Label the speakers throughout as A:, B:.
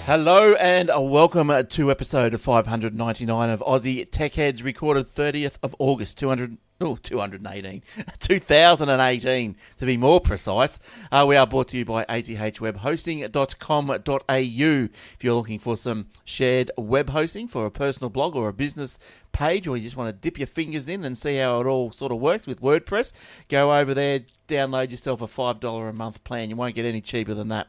A: Hello and welcome to episode 599 of Aussie Tech Heads, recorded 30th of August, 2018, to be more precise. We are brought to you by athwebhosting.com.au. If you're looking for some shared web hosting for a personal blog or a business page, or you just want to dip your fingers in and see how it all sort of works with WordPress, go over there, download yourself a $5 a month plan. You won't get any cheaper than that.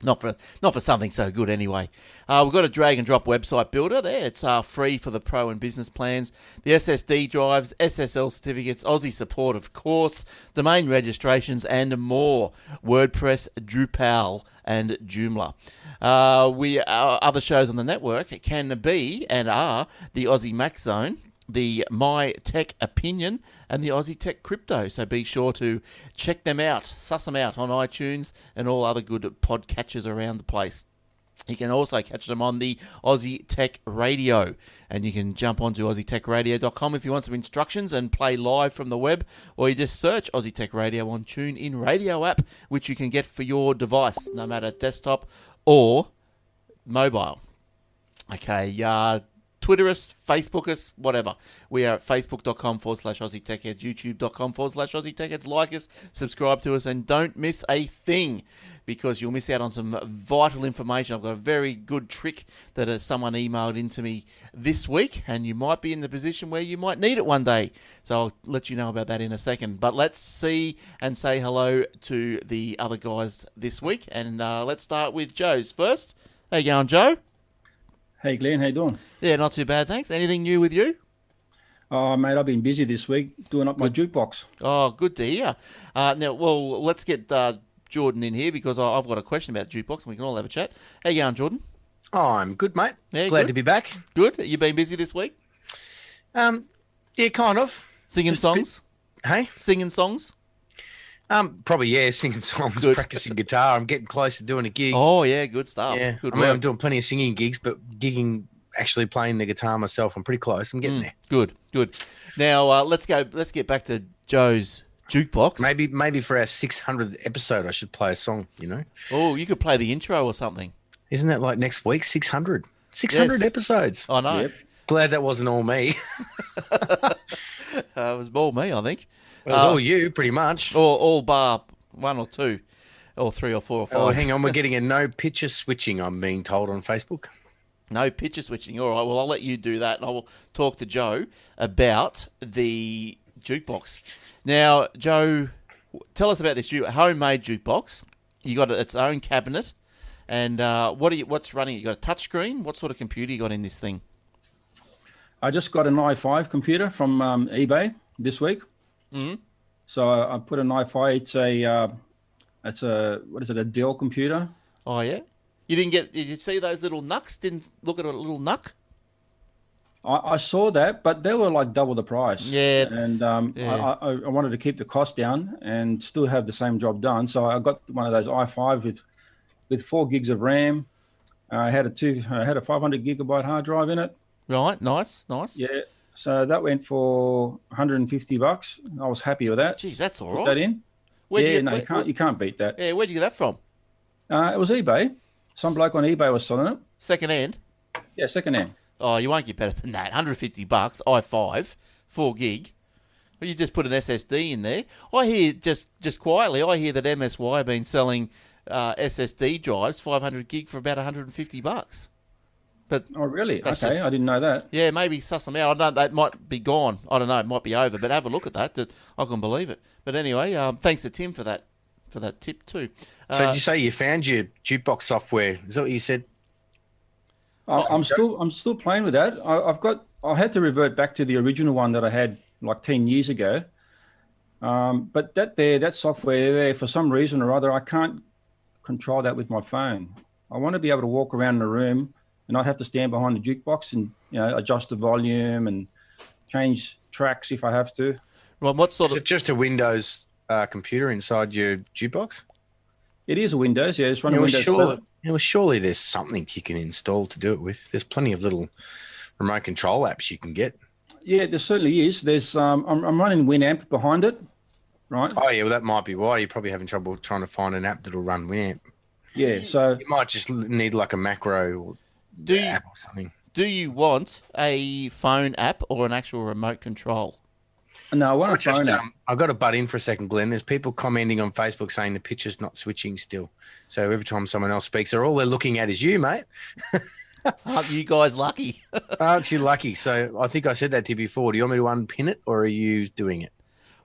A: Not for something so good anyway. We've got a drag and drop website builder there. It's free for the pro and business plans. The SSD drives, SSL certificates, Aussie support, of course, domain registrations and more. WordPress, Drupal and Joomla. Our other shows on the network can be and are the Aussie Mac Zone, the My Tech Opinion, and the Aussie Tech Crypto. So be sure to check them out, suss them out on iTunes and all other good podcatchers around the place. You can also catch them on the Aussie Tech Radio, and you can jump onto AussieTechRadio.com if you want some instructions and play live from the web, or you just search Aussie Tech Radio on TuneIn Radio app, which you can get for your device, no matter desktop or mobile. Okay, Twitter us, Facebook us, whatever. We are at facebook.com/Aussie Tech Heads, youtube.com/Aussie Tech Heads. Like us, subscribe to us, and don't miss a thing, because you'll miss out on some vital information. I've got a very good trick that someone emailed into me this week, and you might be in the position where you might need it one day. So I'll let you know about that in a second. But let's see and say hello to the other guys this week, and let's start with Joe's first. How you going, Joe?
B: Hey Glenn, how you doing?
A: Yeah, not too bad, thanks. Anything new with you?
B: Oh, mate, I've been busy this week doing up my jukebox.
A: Oh, good to hear. Now, well, let's get Jordan in here, because I've got a question about jukebox, and we can all have a chat. How you going, Jordan?
C: Oh, I'm good, mate.
A: Yeah,
C: Glad
A: good.
C: to be back.
A: Good. You been busy this week?
C: Yeah, kind of.
A: Singing songs?
C: Hey?
A: Singing songs?
C: Probably, yeah, singing songs,
A: Good.
C: practicing guitar. I'm getting close to doing a gig.
A: Oh, yeah, good stuff.
C: Yeah,
A: Good
C: I mean,
A: work.
C: I'm doing plenty of singing gigs, but actually playing the guitar myself, I'm pretty close. I'm getting there.
A: Good. Now, let's get back to Joe's jukebox.
C: Maybe for our 600th episode, I should play a song, you know?
A: Oh, you could play the intro or something.
C: Isn't that like next week? 600. 600
A: Yes.
C: episodes.
A: I know.
B: Yep.
C: Glad that wasn't all me.
A: It was all me, I think.
C: It was all you, pretty much.
A: All bar one or two, or three or four or five.
C: Oh, hang on. We're getting a no picture switching, I'm being told on Facebook.
A: No picture switching. All right, well, I'll let you do that, and I will talk to Joe about the jukebox. Now, Joe, tell us about this homemade jukebox. You got its own cabinet, and what's running it? You got a touch screen? What sort of computer you got in this thing?
B: I just got an i5 computer from eBay this week.
A: Mm-hmm.
B: So I put an i5. It's a Dell computer.
A: Oh, yeah? Did you see those little nucks? Didn't look at a little nuck?
B: I saw that, but they were like double the price.
A: Yeah.
B: And
A: Yeah.
B: I wanted to keep the cost down and still have the same job done. So I got one of those i5 with 4 gigs of RAM. I had a 500 gigabyte hard drive in it.
A: Right, nice.
B: Yeah. So that went for $150. I was happy with that.
A: Geez, that's all
B: Put
A: right.
B: that in. You can't beat that.
A: Yeah, where'd you get that from?
B: It was eBay. Some bloke on eBay was selling it.
A: Second hand?
B: Yeah, second hand.
A: Oh, you won't get better than that. $150, i5, 4 gig. Well, you just put an SSD in there. I hear, just quietly, that MSY have been selling SSD drives, 500 gig, for about $150. But
B: Oh, really?
A: that's
B: Okay,
A: just-
B: I didn't know that.
A: yeah, maybe suss them out. I don't know, that might be gone. I don't know, it might be over, but have a look at that. I can believe it. But anyway, thanks to Tim for that tip too.
C: So did you say you found your jukebox software? Is that what you said?
B: I'm still playing with that. I had to revert back to the original one that I had like 10 years ago. But that software there, for some reason or other, I can't control that with my phone. I want to be able to walk around the room and not have to stand behind the jukebox and adjust the volume and change tracks if I have to.
A: Right, what sort
C: Is
A: of?
C: it just a Windows computer inside your jukebox?
B: It is a Windows, yeah. It's running Windows 7.
C: Surely there's something you can install to do it with. There's plenty of little remote control apps you can get.
B: Yeah, there certainly is. There's I'm running Winamp behind it, right?
C: Oh, yeah, well, that might be why you're probably having trouble trying to find an app that'll run Winamp.
B: Yeah, so
C: You might just need like a macro or app or something.
A: Do you want a phone app or an actual remote control?
B: no, I want a phone app.
C: I've got to butt in for a second, Glenn. There's people commenting on Facebook saying the picture's not switching still. So every time someone else speaks, all they're looking at is you, mate.
A: Aren't you guys lucky?
C: Aren't you lucky? So I think I said that to you before. Do you want me to unpin it or are you doing it?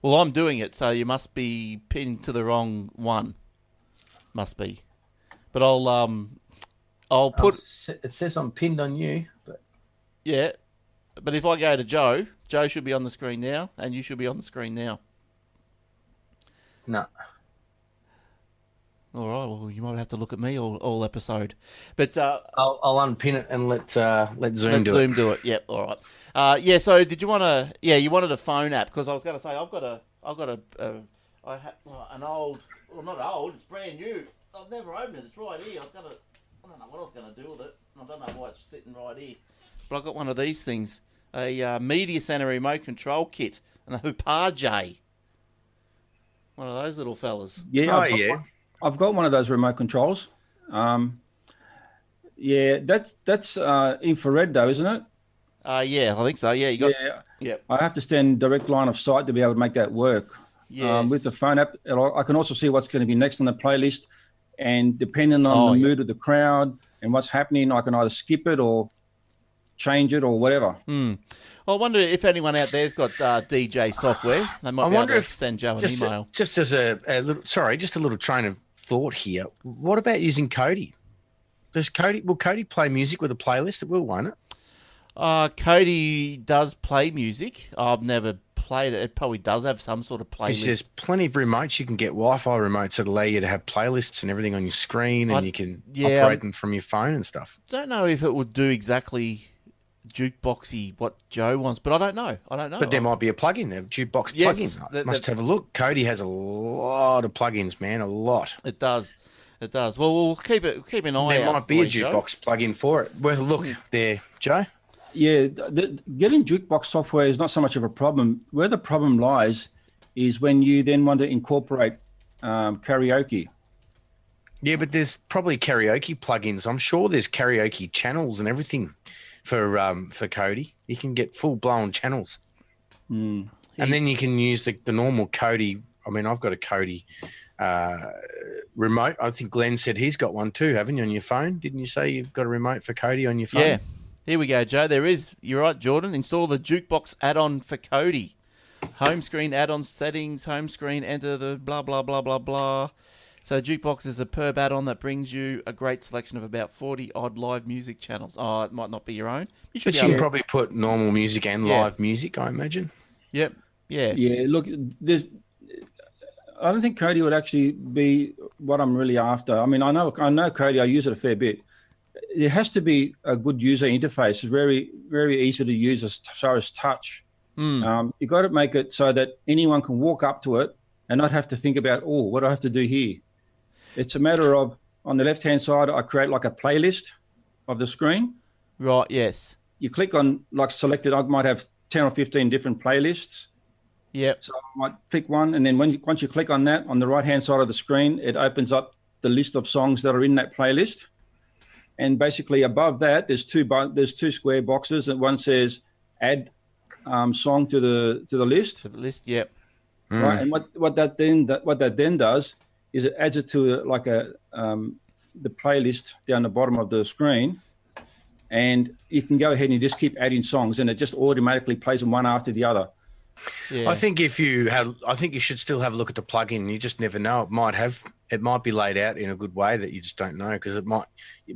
A: Well, I'm doing it, so you must be pinned to the wrong one. Must be. But I'll put...
C: It says I'm pinned on you. But
A: Yeah, but if I go to Joe should be on the screen now, and you should be on the screen now.
C: No.
A: All right, well, you might have to look at me all episode. But
C: I'll unpin it and let Zoom
A: do it. Yep, all right. Yeah, so did you want to... Yeah, you wanted a phone app, because I was going to say, I've got an old... Well, not old, it's brand new. I've never opened it. It's right here. I don't know what I was going to do with it. I don't know why it's sitting right here. But I've got one of these things. A media center remote control kit. And a Hupage. One of those little fellas.
B: Yeah, I've got one of those remote controls. Yeah, that's infrared though, isn't it?
A: Yeah, I think so. Yeah, you got...
B: Yeah. I have to stand direct line of sight to be able to make that work.
A: Yes.
B: With the phone app, I can also see what's going to be next on the playlist. And depending on the mood of the crowd and what's happening, I can either skip it or change it or whatever.
A: Well, I wonder if anyone out there's got DJ software. They might be able to send Joe an email.
C: Just as a little train of thought here. What about using Kodi? Will Kodi play music with a playlist? It will, won't it?
A: Kodi does play music. I've never played it. It probably does have some sort of playlist.
C: There's plenty of remotes. You can get Wi-Fi remotes that allow you to have playlists and everything on your screen, and you can operate them from your phone and stuff.
A: Don't know if it would do exactly jukeboxy what Joe wants, but I don't know.
C: But there might be a plugin, a jukebox plugin. Must have a look. Kodi has a lot of plugins, man, a lot.
A: It does. Well, we'll keep an eye out.
C: There might be a jukebox plugin for it. Worth a look there, Joe.
B: Yeah, getting jukebox software is not so much of a problem. Where the problem lies is when you then want to incorporate karaoke.
C: Yeah, but there's probably karaoke plugins. I'm sure there's karaoke channels and everything for Kodi. You can get full-blown channels. And then you can use the normal Kodi. I mean, I've got a Kodi remote. I think Glenn said he's got one too, haven't you, on your phone? Didn't you say you've got a remote for Kodi on your phone?
A: Yeah. Here we go, Joe. There is. You're right, Jordan. Install the jukebox add-on for Kodi. Home screen add-on settings. Home screen. Enter the blah, blah, blah, blah, blah. So jukebox is a perb add-on that brings you a great selection of about 40-odd live music channels. Oh, it might not be your own.
C: You can probably put normal music and live music, I imagine.
A: Yep. Yeah.
B: Yeah, look, I don't think Kodi would actually be what I'm really after. I mean, I know Kodi. I use it a fair bit. It has to be a good user interface. It's very, very easy to use as far as touch. You've got to make it so that anyone can walk up to it and not have to think about, what do I have to do here? It's a matter of, on the left-hand side, I create like a playlist of the screen.
A: Right, yes.
B: You click on, selected, I might have 10 or 15 different playlists.
A: Yep.
B: So I might pick one, and then once you click on that, on the right-hand side of the screen, it opens up the list of songs that are in that playlist. And basically above that, there's two square boxes, and one says add song to the list.
A: To the list, yep.
B: Right, and what that then does is it adds it to the playlist down the bottom of the screen, and you can go ahead and you just keep adding songs, and it just automatically plays them one after the other.
C: Yeah. I think you should still have a look at the plugin. You just never know. It might be laid out in a good way that you just don't know, because it might,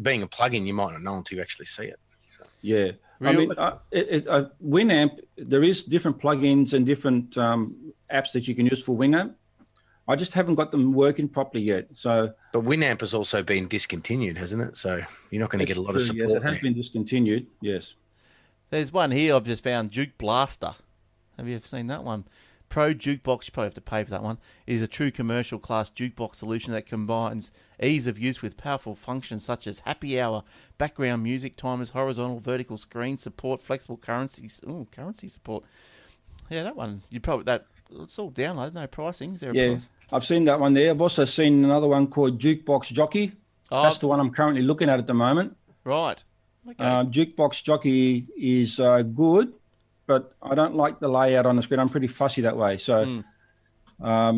C: being a plugin, you might not know until you actually see it. So.
B: Yeah. I mean, Winamp, there is different plugins and different apps that you can use for Winamp. I just haven't got them working properly yet. So,
C: but Winamp has also been discontinued, hasn't it? So you're not going to get a lot of support.
B: Yes, it has been discontinued. Yes.
A: There's one here I've just found, Juke Blaster. Have you ever seen that one? Pro Jukebox, you probably have to pay for that one, is a true commercial class jukebox solution that combines ease of use with powerful functions such as happy hour, background music, timers, horizontal, vertical screen support, flexible currency support. Yeah, that one. It's all download, no pricing. Is there a price?
B: I've seen that one there. I've also seen another one called Jukebox Jockey.
A: Oh,
B: That's the one I'm currently looking at the moment.
A: right. Okay.
B: Jukebox Jockey is good, but I don't like the layout on the screen. I'm pretty fussy that way. So I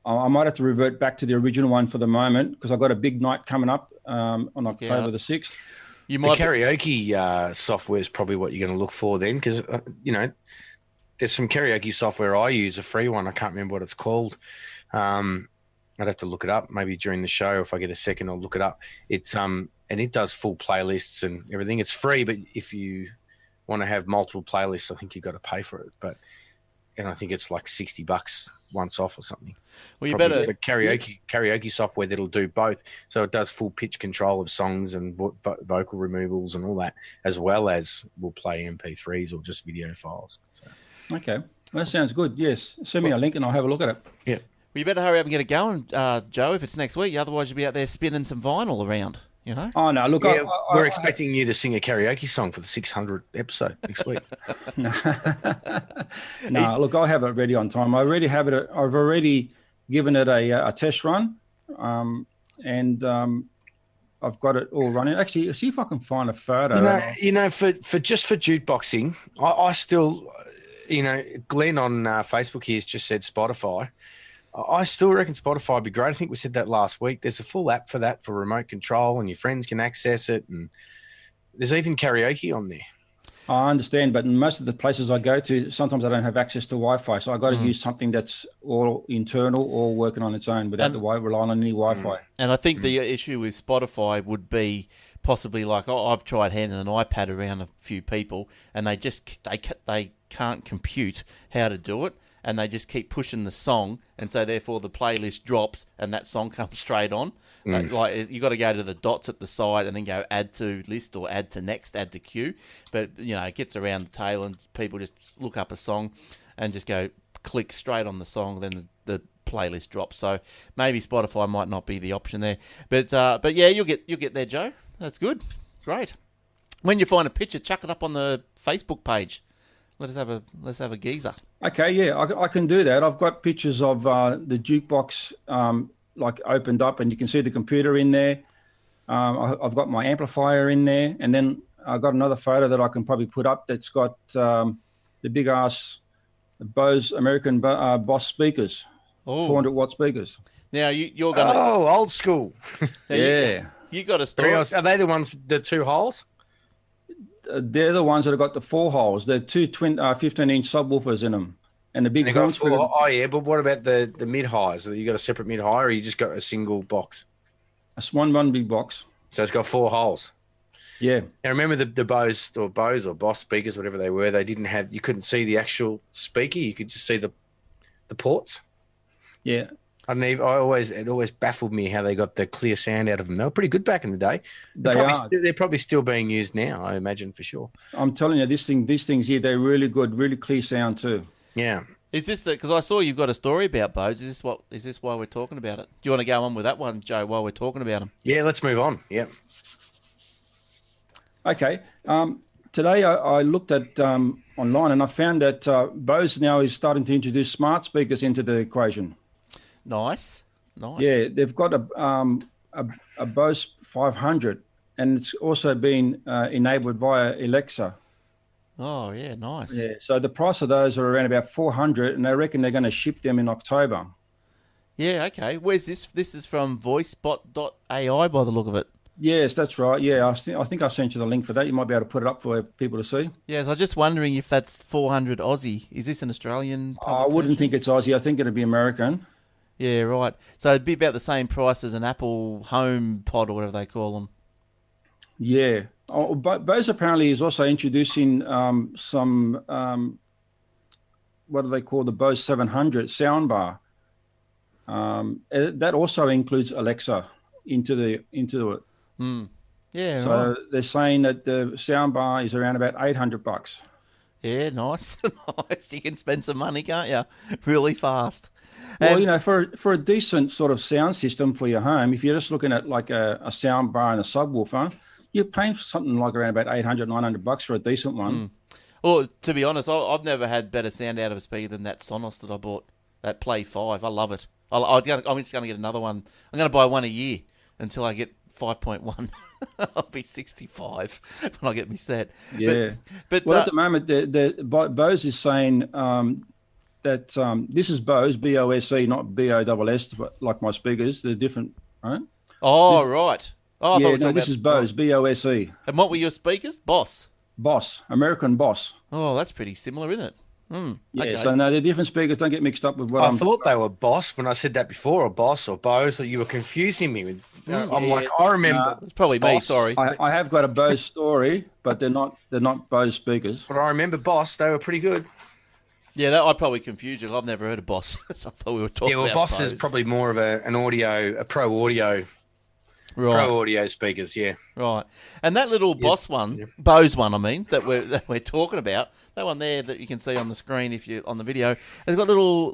B: might have to revert back to the original one for the moment because I've got a big night coming up on October the 6th.
C: The karaoke software is probably what you're going to look for then, because, there's some karaoke software I use, a free one. I can't remember what it's called. I'd have to look it up. Maybe during the show, if I get a second, I'll look it up. It's and it does full playlists and everything. It's free, but if you want to have multiple playlists, I think you've got to pay for it. And I think it's like $60 once off or something.
A: Well, you
C: Probably
A: better
C: karaoke software that'll do both. So it does full pitch control of songs and vocal removals and all that, as well as we'll play MP3s or just video files. So.
B: Okay, that sounds good. Yes, send me a link and I'll have a look at it.
C: Yeah.
A: Well, you better hurry up and get it going, Joe, if it's next week. Otherwise, you'll be out there spinning some vinyl around, you know?
B: Oh, no, look,
C: yeah, we're expecting you to sing a karaoke song for the 600th episode next week.
B: No, look, I'll have it ready on time. I already have it. I've already given it a test run, and I've got it all running. Actually, see if I can find a photo.
C: For jukeboxing, I still, Glenn on Facebook here has just said Spotify. I still reckon Spotify would be great. I think we said that last week. There's a full app for that for remote control, and your friends can access it. And there's even karaoke on there.
B: I understand, but in most of the places I go to, sometimes I don't have access to Wi-Fi, so I've got to use something that's all internal or working on its own without relying on any Wi-Fi.
A: And I think the issue with Spotify would be possibly like, I've tried handing an iPad around a few people, and they can't compute how to do it. And they just keep pushing the song, and so therefore the playlist drops, and that song comes straight on. Like you got to go to the dots at the side, and then go add to list or add to next, add to queue. But it gets around the tail, and people just look up a song, and just go click straight on the song. Then the playlist drops. So maybe Spotify might not be the option there. But yeah, you'll get there, Joe. That's good, great. When you find a picture, chuck it up on the Facebook page. Let's have a geezer.
B: Okay, yeah, I can do that. I've got pictures of the jukebox opened up, and you can see the computer in there. I've got my amplifier in there, and then I've got another photo that I can probably put up that's got the big ass Bose American Boss speakers, 400-watt speakers.
A: Now you're gonna
C: old school.
B: Yeah,
A: you got a story.
C: Are they the ones the two holes?
B: They're the ones that have got the 4 holes. They're two 15-inch subwoofers in them, and the big.
C: Oh yeah, but what about the mid highs? You got a separate mid high, or you just got a single box?
B: It's one big box.
C: So it's got 4 holes.
B: Yeah.
C: Now remember the Bose or Boss speakers, whatever they were. They didn't have. You couldn't see the actual speaker. You could just see the ports.
B: Yeah.
C: It always baffled me how they got the clear sound out of them. They were pretty good back in the day. They're probably still being used now, I imagine, for sure.
B: I'm telling you, these things here, they're really good, really clear sound too.
C: Yeah.
A: Is this because I saw you've got a story about Bose? Is this why we're talking about it? Do you want to go on with that one, Joe, while we're talking about them?
C: Yeah, let's move on. Yeah.
B: Okay. Today I looked at online, and I found that Bose now is starting to introduce smart speakers into the equation.
A: Nice.
B: Yeah, they've got a Bose 500, and it's also been enabled via Alexa.
A: Oh, yeah, nice.
B: Yeah, so the price of those are around about 400, and they reckon they're going to ship them in October.
A: Yeah, okay. Where's this? This is from voicebot.ai by the look of it.
B: Yes, that's right. Yeah, I think I sent you the link for that. You might be able to put it up for people to see.
A: Yes, I was just wondering if that's 400 Aussie. Is this an Australian publication?
B: I wouldn't think it's Aussie. I think it'd be American.
A: Yeah, right. So it'd be about the same price as an Apple Home Pod or whatever they call them.
B: Yeah. Oh, Bose apparently is also introducing some, what do they call the Bose 700 soundbar. That also includes Alexa into it.
A: Yeah,
B: so
A: right.
B: They're saying that the soundbar is around about $800.
A: Yeah, nice. Nice. You can spend some money, can't you? Really fast.
B: Well, for a decent sort of sound system for your home, if you're just looking at like a sound bar and a subwoofer, you're paying for something like around about $800, $900 for a decent one.
A: Well, to be honest, I've never had better sound out of a speaker than that Sonos that I bought, that Play 5. I love it. I'm just going to get another one. I'm going to buy one a year. until I get 5.1. I'll be 65 when I get me set.
B: Yeah.
A: But
B: well, at the moment, Bose is saying that this is Bose, B-O-S-E, not B-O-S-S, but like my speakers. They're different, right?
A: Oh, right. Oh, I thought we were talking
B: this
A: about...
B: is Bose, B-O-S-E.
A: And what were your speakers? Boss.
B: Boss, American Boss.
A: Oh, that's pretty similar, isn't it?
B: Yeah,
A: okay.
B: So no, they're different speakers. Don't get mixed up with what
C: I thought they were Boss when I said that before, or Boss or Bose, or you were confusing me with. I'm like, I remember.
A: It's probably me.
C: Boss.
A: Sorry.
B: I have got a Bose story, but they're not Bose speakers.
C: But I remember Boss. They were pretty good.
A: Yeah, I'd probably confuse you. I've never heard of Boss. So I thought we were talking about
C: Boss
A: Bose.
C: is probably more of a pro audio.
A: Right.
C: Pro audio speakers, yeah.
A: Right. And that little Boss one, Bose one, I mean, that we're talking about, that one there that you can see on the screen if you're on the video, has got little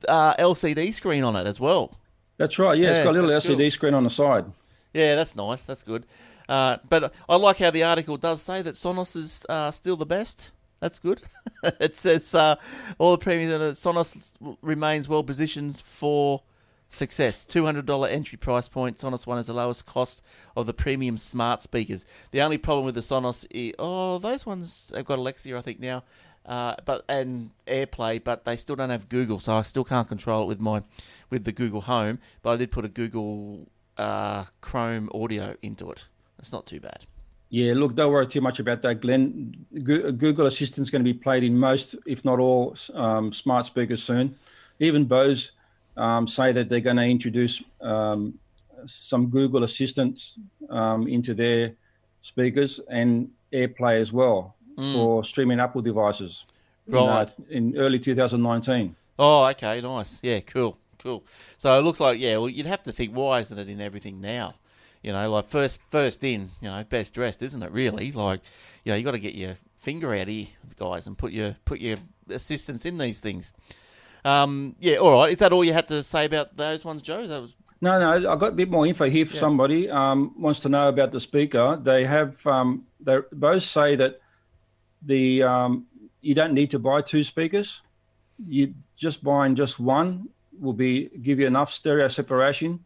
A: LCD screen on it as well.
B: That's right. Yeah, it's got a little LCD screen on the side.
A: Yeah, that's nice. That's good. But I like how the article does say that Sonos is still the best. That's good. It says all the premiums and Sonos remains well positioned for success. $200 entry price point. Sonos One is the lowest cost of the premium smart speakers. The only problem with the Sonos is, those ones have got Alexa, I think now, and AirPlay, but they still don't have Google, so I still can't control it with the Google Home. But I did put a Google Chrome audio into it. It's not too bad.
B: Yeah, look, don't worry too much about that, Glenn. Google Assistant is going to be played in most, if not all, smart speakers soon. Even Bose say that they're going to introduce some Google Assistants into their speakers and AirPlay as well for streaming Apple devices.
A: Right.
B: In early 2019.
A: Oh, okay, nice. Yeah, cool. So it looks like, you'd have to think, why isn't it in everything now? You know, like first in, best dressed, isn't it? Really, like, you got to get your finger out here, guys, and put your assistants in these things. All right. Is that all you had to say about those ones, Joe? That was
B: No, I got a bit more info here. If somebody wants to know about the speaker, they have. They both say that you don't need to buy two speakers. You just buying just one will give you enough stereo separation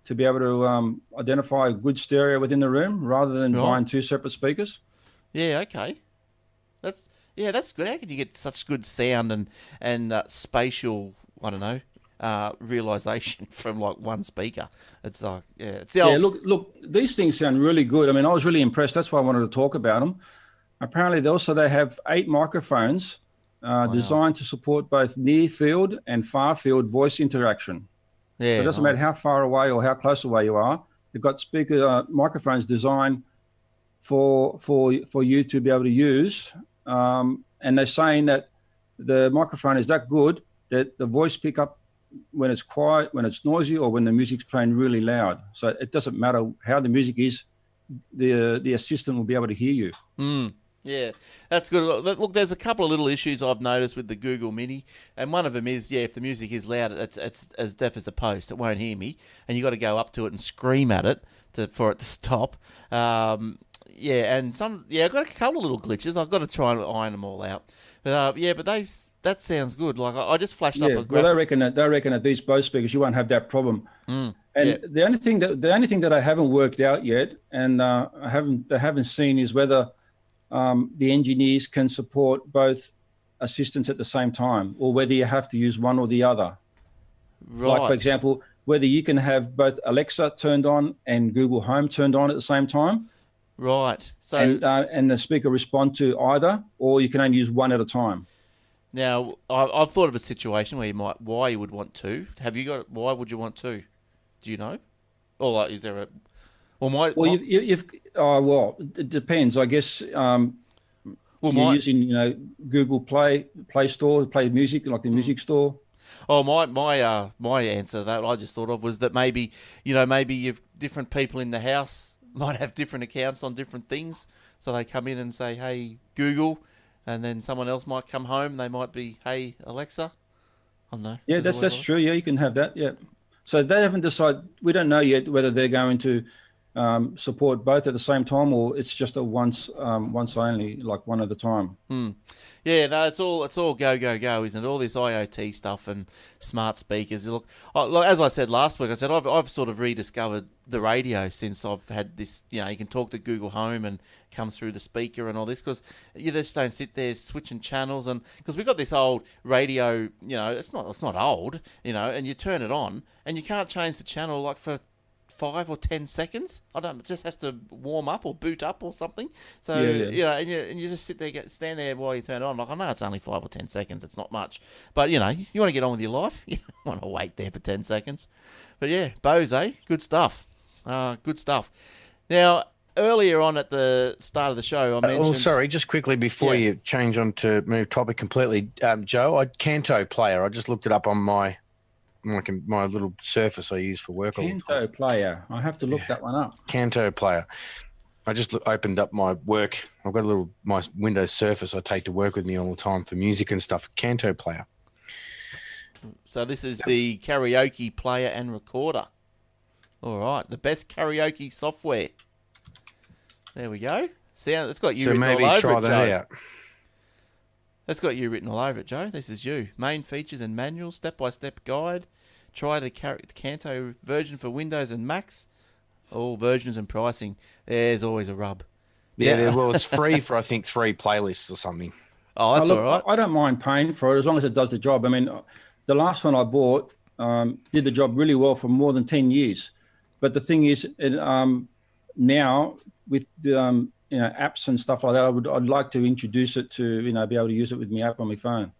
B: to be able to identify a good stereo within the room, rather than buying two separate speakers.
A: Yeah. Okay. That's good. How can you get such good sound and spatial? I don't know. Realization from like one speaker. It's like it's the old.
B: Look, these things sound really good. I mean, I was really impressed. That's why I wanted to talk about them. Apparently, they have 8 microphones designed to support both near field and far field voice interaction. Yeah, so it doesn't matter how far away or how close away you are. They've got microphones designed for you to be able to use, and they're saying that the microphone is that good that the voice pick up when it's quiet, when it's noisy, or when the music's playing really loud. So it doesn't matter how the music is, the assistant will be able to hear you.
A: Yeah, that's good. Look, there's a couple of little issues I've noticed with the Google Mini, and one of them is, if the music is loud, it's as deaf as a post. It won't hear me, and you got to go up to it and scream at it for it to stop. And I've got a couple of little glitches. I've got to try and iron them all out. But that sounds good. Like I just flashed up a graphic.
B: Well, they reckon that these Bose speakers you won't have that problem. The only thing that I haven't worked out yet, and I haven't seen, is whether the engineers can support both assistants at the same time, or whether you have to use one or the other.
A: Right.
B: Like, for example, whether you can have both Alexa turned on and Google Home turned on at the same time.
A: Right. So
B: and the speaker respond to either, or you can only use one at a time.
A: Now, I've thought of a situation where why you would want two. Why would you want two? Do you know? Or like, is there a...
B: it depends. I guess you're using Google Play Store, Play Music, like the music store.
A: Oh, my answer to that I just thought of was that maybe you've different people in the house might have different accounts on different things, so they come in and say, "Hey Google," and then someone else might come home and they might be, "Hey Alexa." I don't know.
B: Yeah, that's true. Yeah, you can have that. Yeah. So they haven't decided. We don't know yet whether they're going to support both at the same time, or it's just a once only, like one at a time?
A: Yeah, no, it's all go, isn't it? All this IoT stuff and smart speakers. Look, as I said last week, I've sort of rediscovered the radio since I've had this. You know, you can talk to Google Home and comes through the speaker and all this, because you just don't sit there switching channels. And because we've got this old radio, you know, it's not old, you know, and you turn it on and you can't change the channel like for 5 or 10 seconds. It just has to warm up or boot up or something. So you know, and you just stand there while you turn it on. Like, I know it's only 5 or 10 seconds. It's not much, but you know, you want to get on with your life. You don't want to wait there for 10 seconds. But yeah, Bose, good stuff. Good stuff. Now, earlier on at the start of the show, I mentioned.
C: Sorry, just quickly before you change on to move topic completely, Joe. Canto player. I just looked it up on my little Surface I use for work all the time.
B: Canto player. I have to look that one up.
C: Canto player. I just opened up my work. I've got my Windows Surface I take to work with me all the time for music and stuff. Canto player.
A: So this is the karaoke player and recorder. All right, the best karaoke software. There we go. See, it's got you written all over
C: try
A: it,
C: that
A: Joe.
C: out.
A: That's got you written all over it, Joe. This is you. Main features and manual, step-by-step guide. Try the Canto version for Windows and Macs. All versions and pricing. There's always a rub.
C: Yeah. Well, it's free for, I think, 3 playlists or something.
A: Oh, that's all right.
B: I don't mind paying for it as long as it does the job. I mean, the last one I bought did the job really well for more than 10 years. But the thing is, now with the apps and stuff like that, I'd like to introduce it to be able to use it with my app on my phone.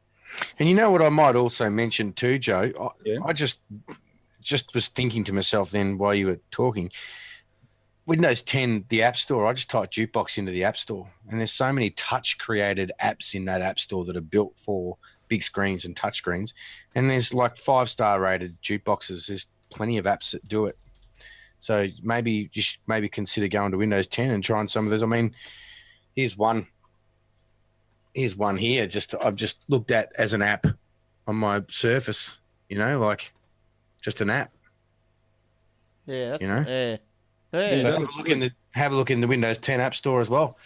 C: And you know what I might also mention too, Joe? I just was thinking to myself then while you were talking, Windows 10, the App Store, I just typed jukebox into the App Store, and there's so many touch-created apps in that App Store that are built for big screens and touch screens, and there's like 5-star rated jukeboxes. There's plenty of apps that do it. So maybe you should consider going to Windows 10 and trying some of those. I mean, here's one here. I've just looked at as an app on my Surface. Like just an app.
A: Yeah, that's
C: So have a look in the Windows 10 App Store as well.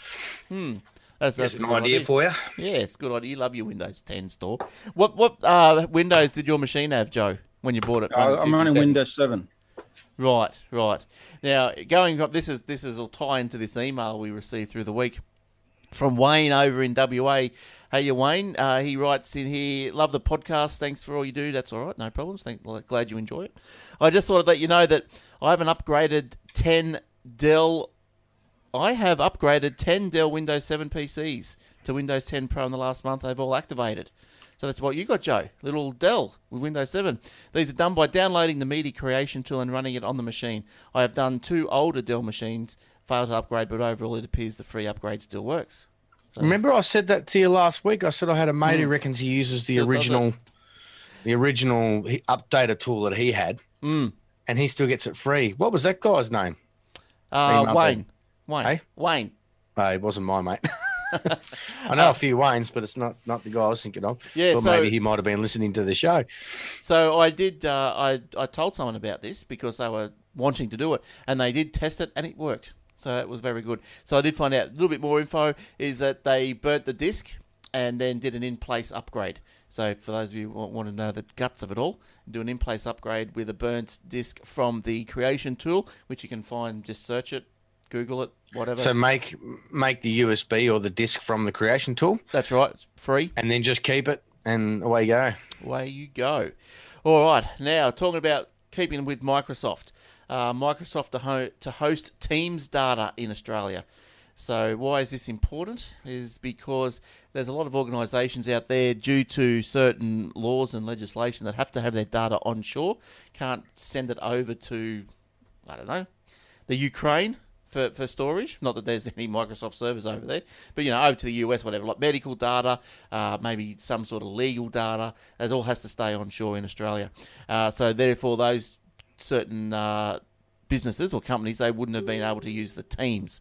A: That's
C: an idea for you.
A: Yeah, it's a good idea. You love your Windows 10 store. What Windows did your machine have, Joe, when you bought it?
B: I'm running Windows 7.
A: Right. Now, going up, this will tie into this email we received through the week from Wayne over in WA. Hey, Wayne. He writes in here, love the podcast. Thanks for all you do. That's all right. No problems. Glad you enjoy it. I just thought I'd let you know that I have upgraded 10 Dell Windows 7 PCs to Windows 10 Pro in the last month. They've all activated. So that's what you got, Joe. Little Dell with Windows 7. These are done by downloading the media creation tool and running it on the machine. I have done 2 older Dell machines, failed to upgrade, but overall it appears the free upgrade still works. So,
C: remember I said that to you last week? I said I had a mate who reckons he uses the original updater tool that he had, and he still gets it free. What was that guy's name?
A: Wayne.
C: Hey?
A: Wayne.
C: It wasn't my mate. I know a few Waynes, but it's not the guy I was thinking of.
A: Yeah,
C: but maybe he might have been listening to the show.
A: So I did. I told someone about this because they were wanting to do it, and they did test it, and it worked. So it was very good. So I did find out a little bit more info. Is that they burnt the disk and then did an in-place upgrade. So for those of you who want to know the guts of it all, do an in-place upgrade with a burnt disk from the creation tool, which you can find. Just search it. Google it, whatever.
C: So make the USB or the disk from the creation tool.
A: That's right. It's free.
C: And then just keep it, and away you go.
A: Away you go. All right. Now, talking about keeping with Microsoft. Microsoft to host Teams data in Australia. So why is this important? Is because there's a lot of organisations out there due to certain laws and legislation that have to have their data onshore. Can't send it over to, I don't know, the Ukraine. For storage, not that there's any Microsoft servers over there, but over to the US, whatever, like medical data, maybe some sort of legal data. It all has to stay onshore in Australia. So therefore, those certain businesses or companies, they wouldn't have been able to use the Teams,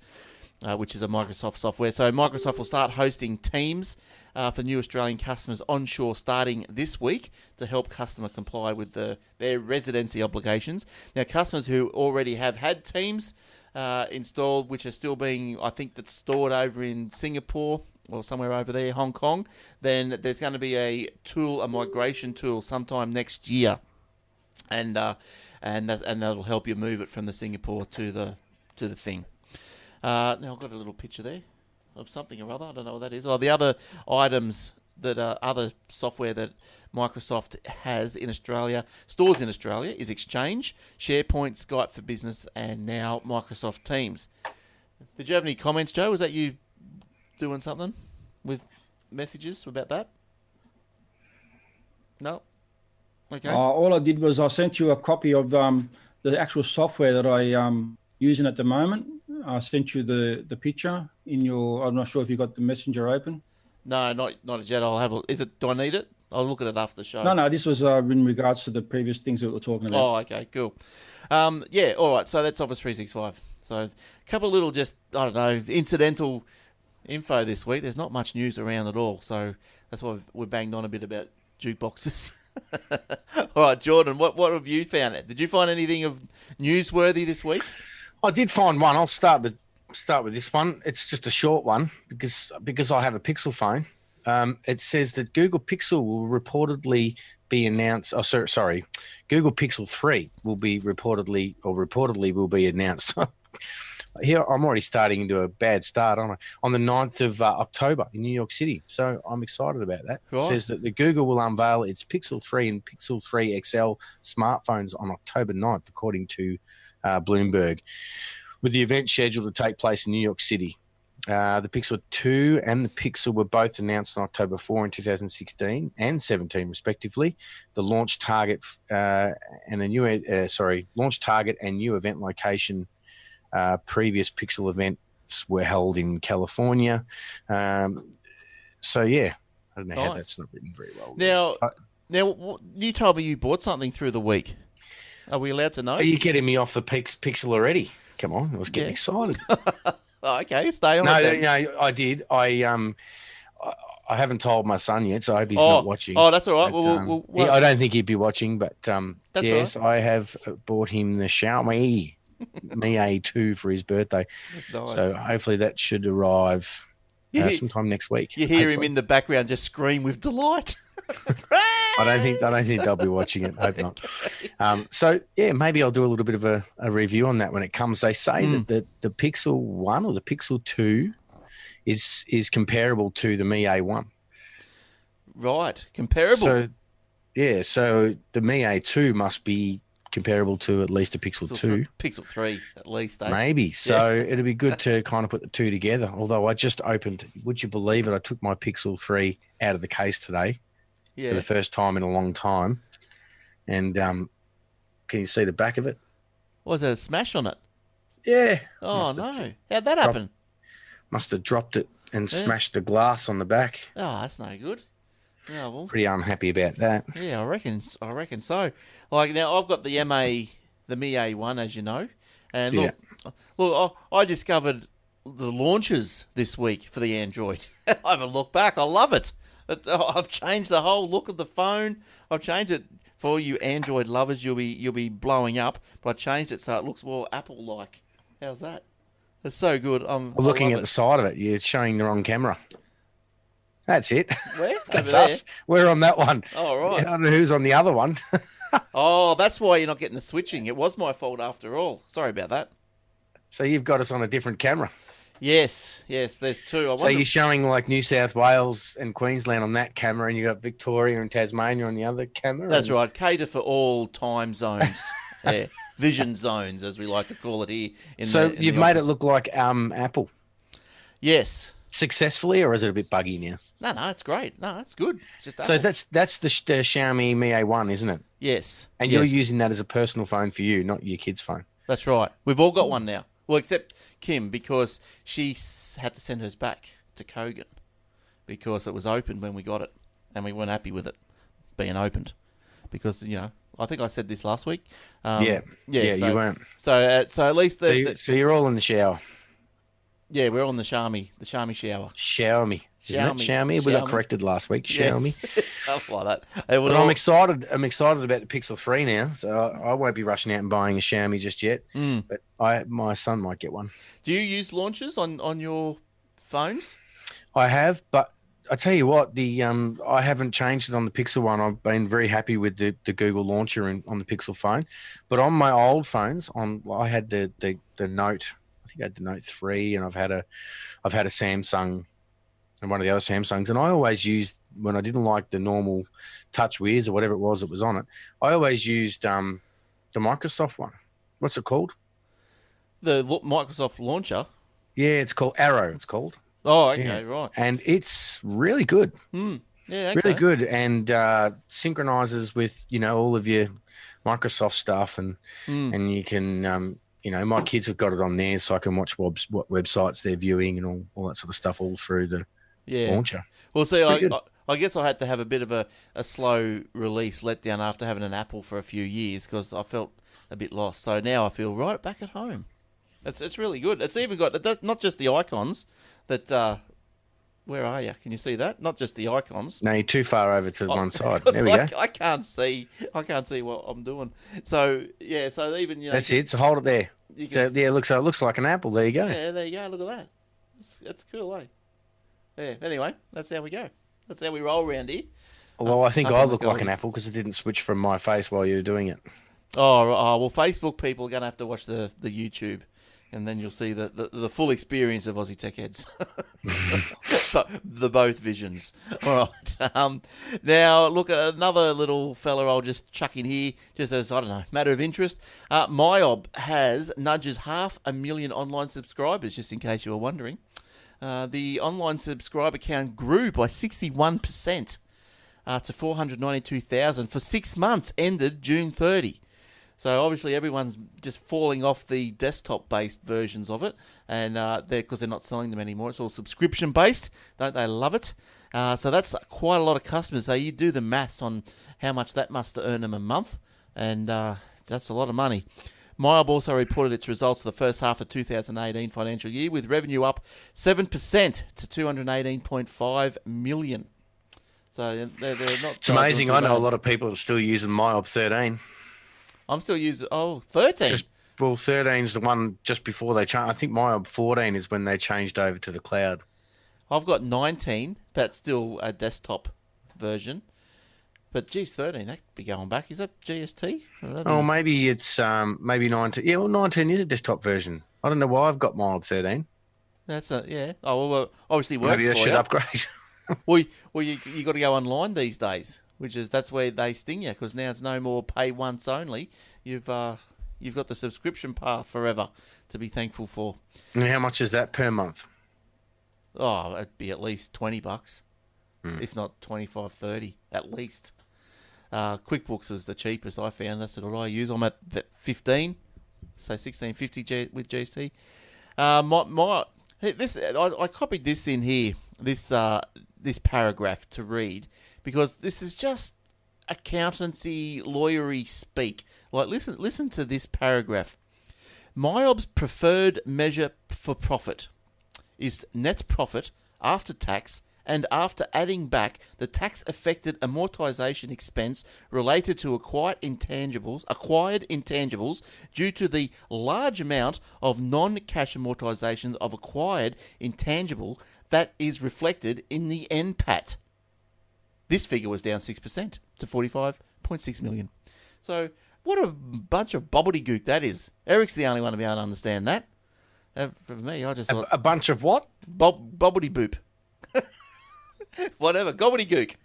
A: which is a Microsoft software. So Microsoft will start hosting Teams for new Australian customers onshore starting this week to help customer comply with their residency obligations. Now, customers who already have had Teams installed, which are still being, I think, that's stored over in Singapore or somewhere over there, Hong Kong, then there's going to be a migration tool sometime next year, and that'll help you move it from the Singapore to the thing. Now I've got a little picture there of something or other. I don't know what that is. Oh, the other items that other software that Microsoft has in Australia, stores in Australia, is Exchange, SharePoint, Skype for Business, and now Microsoft Teams. Did you have any comments, Joe? Was that you doing something with messages about that? No? Okay.
B: All I did was I sent you a copy of the actual software that I'm using at the moment. I sent you the picture in your, I'm not sure if you got the messenger open.
A: No, not yet. I'll have a. Is it? Do I need it? I'll look at it after the show.
B: No. This was in regards to the previous things that we were talking about.
A: Oh, okay, cool. Yeah, all right. So that's Office 365. So a couple of little, just I don't know, incidental info this week. There's not much news around at all. So that's why we're banged on a bit about jukeboxes. All right, Jordan. What have you found? Did you find anything of newsworthy this week?
C: I did find one. I'll start with this one. It's just a short one because I have a Pixel phone. It says that Google Pixel will reportedly be announced. Oh, sorry, Google Pixel 3 will be reportedly will be announced. Here, I'm already starting into a bad start on the 9th of October in New York City. So I'm excited about that. Right. It says that the Google will unveil its Pixel 3 and Pixel 3 XL smartphones on October 9th, according to Bloomberg, with the event scheduled to take place in New York City. The Pixel 2 and the Pixel were both announced on October 4 in 2016 and 17, respectively. The launch target and new event location. Previous Pixel events were held in California. So yeah, I don't know how that's not written very well.
A: Now, you told me you bought something through the week. Are we allowed to know?
C: Are you getting me off the Pixel already? Come on, I was getting excited.
A: Okay, stay on.
C: No, I did. I haven't told my son yet, so I hope he's not watching.
A: Oh, that's all right.
C: But, I don't think he'd be watching, but yes,
A: right.
C: I have bought him the Xiaomi Mi A2 for his birthday.
A: Nice.
C: So hopefully that should arrive sometime next week.
A: You hear him in the background just scream with delight.
C: I don't think they'll be watching it. Hope not. So yeah, maybe I'll do a little bit of a review on that when it comes. They say that the Pixel 1 or the Pixel 2 is comparable to the Mi A1.
A: Right, comparable.
C: So the Mi A2 must be comparable to at least a Pixel 2.
A: Pixel 3, at least.
C: Maybe. So it'd be good to kind of put the two together. Although I just opened, would you believe it, I took my Pixel 3 out of the case today for the first time in a long time. And can you see the back of it?
A: Was there a smash on it?
C: Yeah.
A: Oh, no. How'd that happen?
C: Must have dropped it and smashed the glass on the back.
A: Oh, that's no good. Oh, well.
C: Pretty unhappy about that.
A: Yeah, I reckon so. Like now, I've got the Mi A1, as you know, and look, I discovered the launches this week for the Android. I haven't looked back. I love it. I've changed the whole look of the phone. I've changed it for all you Android lovers. You'll be blowing up, but I changed it so it looks more Apple-like. How's that? It's so good.
C: Looking at the side of it, you're showing the wrong camera. That's it.
A: Where?
C: That's us. We're on that one.
A: Oh, right.
C: I don't know who's on the other one.
A: Oh, that's why you're not getting the switching. It was my fault after all. Sorry about that.
C: So you've got us on a different camera.
A: Yes, there's two.
C: So you're showing like New South Wales and Queensland on that camera, and you got Victoria and Tasmania on the other camera.
A: That's right. Cater for all time zones. Yeah, vision zones, as we like to call it here.
C: You've made it look like Apple.
A: Yes.
C: Successfully, or is it a bit buggy now?
A: No, it's great. No, it's good. It's just
C: so that's the Xiaomi Mi A1, isn't it?
A: Yes.
C: And you're using that as a personal phone for you, not your kid's phone.
A: That's right. We've all got one now. Well, except Kim, because she had to send hers back to Kogan because it was open when we got it, and we weren't happy with it being opened because I think I said this last week.
C: You weren't.
A: So at least
C: so you're all in the shower.
A: Yeah, we're on the Xiaomi shower.
C: Xiaomi. Isn't it? Xiaomi. We got corrected last week. Xiaomi.
A: Yes. Stuff like that.
C: But I'm excited. I'm excited about the Pixel 3 now, so I won't be rushing out and buying a Xiaomi just yet. But my son might get one.
A: Do you use launchers on your phones?
C: I have, but I tell you what, I haven't changed it on the Pixel one. I've been very happy with the Google launcher on the Pixel phone. But on my old phones, I had the Note. I think I had the Note 3, and I've had a Samsung and one of the other Samsungs. And I always used, when I didn't like the normal TouchWiz or whatever it was that was on it, I always used the Microsoft one. What's it called?
A: The Microsoft launcher? Yeah,
C: it's called Arrow, it's called.
A: Oh, okay, right.
C: And it's really good.
A: Yeah, okay.
C: Really good, and synchronizes with, all of your Microsoft stuff, and you can, my kids have got it on theirs, so I can watch what websites they're viewing and all that sort of stuff all through the launcher.
A: Well, see, I guess I had to have a bit of a slow release letdown after having an Apple for a few years because I felt a bit lost. So now I feel right back at home. It's really good. It's even got not just the icons that. Where are you? Can you see that? Not just the icons.
C: No, you're too far over to one side. There we go.
A: I can't see what I'm doing. So yeah. So even
C: that's it. So hold it there. It looks like an apple. There you go.
A: Yeah, there you go. Look at that. It's cool, eh? Yeah. Anyway, that's how we go. That's how we roll around here.
C: Well, I think I look like an apple because it didn't switch from my face while you were doing it.
A: Oh, well, Facebook people are going to have to watch the YouTube, and then you'll see the full experience of Aussie Tech Heads. the both visions. All right. Now, look at another little fella I'll just chuck in here, just as, I don't know, matter of interest. Myob nudges 500,000 online subscribers, just in case you were wondering. The online subscriber count grew by 61% to 492,000 for 6 months, ended June 30. So obviously everyone's just falling off the desktop-based versions of it, and because they're not selling them anymore. It's all subscription-based. Don't they love it? So that's quite a lot of customers. So you do the maths on how much that must earn them a month, and that's a lot of money. Myob also reported its results for the first half of 2018 financial year, with revenue up 7% to 218.5 million. So they're not.
C: It's amazing. I know a lot of people are still using Myob 13.
A: I'm still using 13.
C: 13 is the one just before they changed. I think Myob 14 is when they changed over to the cloud.
A: I've got 19, but still a desktop version. But geez, 13, that could be going back. Is that GST?
C: Maybe it's maybe 19. Yeah, well, 19 is a desktop version. I don't know why I've got Myob 13.
A: That's yeah. Oh well, obviously works.
C: Maybe I should upgrade.
A: well, you got to go online these days, that's where they sting you, because now it's no more pay once only. You've got the subscription path forever to be thankful for.
C: And how much is that per month?
A: Oh, it'd be at least $20, if not 25, 30 at least. QuickBooks is the cheapest I found. That's what I use. I'm at 15, so $16.50 with GST. I copied this in here. This paragraph to read, because this is just accountancy, lawyery speak. Like, listen to this paragraph. Myob's preferred measure for profit is net profit after tax and after adding back the tax-affected amortization expense related to acquired intangibles due to the large amount of non-cash amortization of acquired intangible that is reflected in the NPAT. This figure was down 6% to 45.6 million. So what a bunch of bobbledygook that is. Eric's the only one to be able to understand that. For me, I just thought...
C: A bunch of what?
A: Bobbledyboop. Whatever, gobbledygook.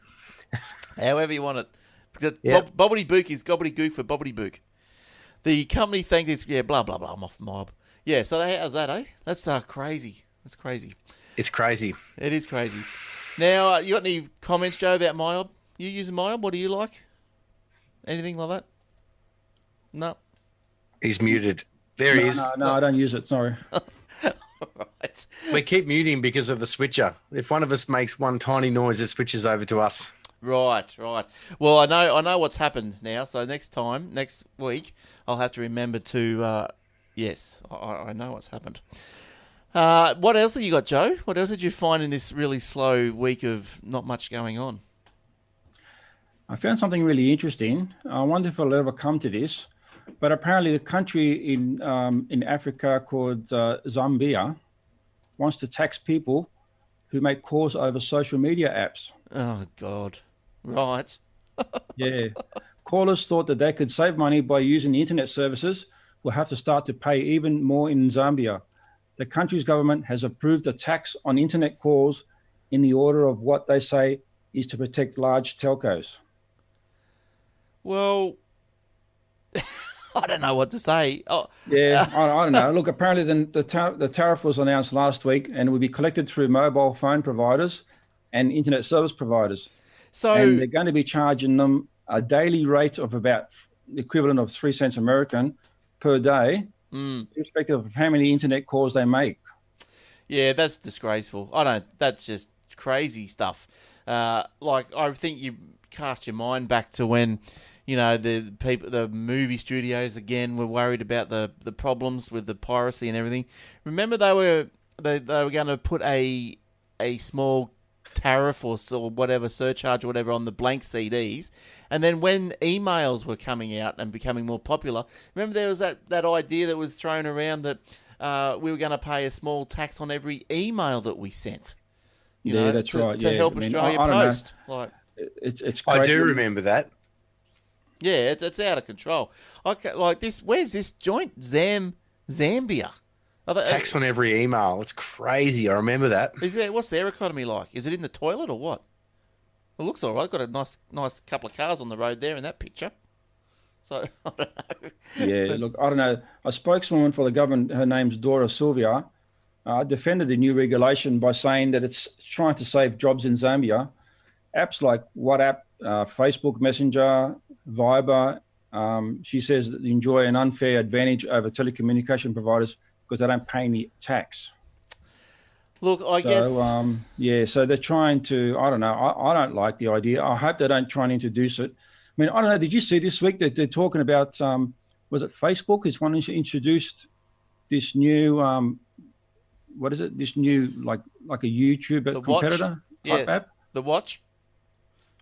A: However you want it. Yep. Bobbledybook is gobbledygook for bobbledybook. The company thanked its... Yeah, blah, blah, blah. I'm off Myob. Yeah, so how's that, eh? That's crazy. That's crazy.
C: It's crazy.
A: It is crazy. Now, you got any comments, Joe, about Myob? You using Myob? What do you like? Anything like that? No.
C: He's muted. There he is.
B: No, I don't use it. Sorry.
A: Right.
C: We keep muting because of the switcher. If one of us makes one tiny noise, it switches over to us.
A: Right. Well, I know what's happened now. So next week, I'll have to remember to. Yes, I know what's happened. What else have you got, Joe? What else did you find in this really slow week of not much going on?
B: I found something really interesting. I wonder if I'll ever come to this, but apparently the country in Africa called Zambia wants to tax people who make calls over social media apps.
A: Oh, God. Right.
B: Yeah. Callers thought that they could save money by using internet services will have to start to pay even more in Zambia. The country's government has approved a tax on internet calls in the order of what they say is to protect large telcos.
A: Well, I don't know what to say. Oh,
B: yeah, I don't know. Look, apparently the tariff was announced last week and will be collected through mobile phone providers and internet service providers. And they're going to be charging them a daily rate of about the equivalent of 3 cents American per day, irrespective of how many internet calls they make.
A: Yeah, that's disgraceful. That's just crazy stuff. Like, I think you cast your mind back to when, you know, the movie studios again were worried about the problems with the piracy and everything. Remember they were going to put a small tariff or whatever, surcharge or whatever on the blank CDs, and then when emails were coming out and becoming more popular, remember there was that idea that was thrown around that we were going to pay a small tax on every email that we sent.
B: That's right.
A: To help Australia Post. Like,
B: it's crazy.
C: I do remember that.
A: Yeah, it's out of control. Like this, where's this joint? Zambia.
C: Tax on every email. It's crazy. I remember that.
A: What's their economy like? Is it in the toilet or what? It looks all right. Got a nice couple of cars on the road there in that picture. So, I don't know.
B: Yeah, look, I don't know. A spokeswoman for the government, her name's Dora Silvia, defended the new regulation by saying that it's trying to save jobs in Zambia. Apps like WhatsApp, Facebook Messenger, Viber, she says that they enjoy an unfair advantage over telecommunication providers because they don't pay any tax.
A: Look, I guess...
B: so they're trying to, I don't know, I don't like the idea. I hope they don't try and introduce it. I mean, I don't know, did you see this week that they're talking about, was it Facebook is one who introduced this new, what is it, this new, like a YouTube competitor type app?
A: The Watch?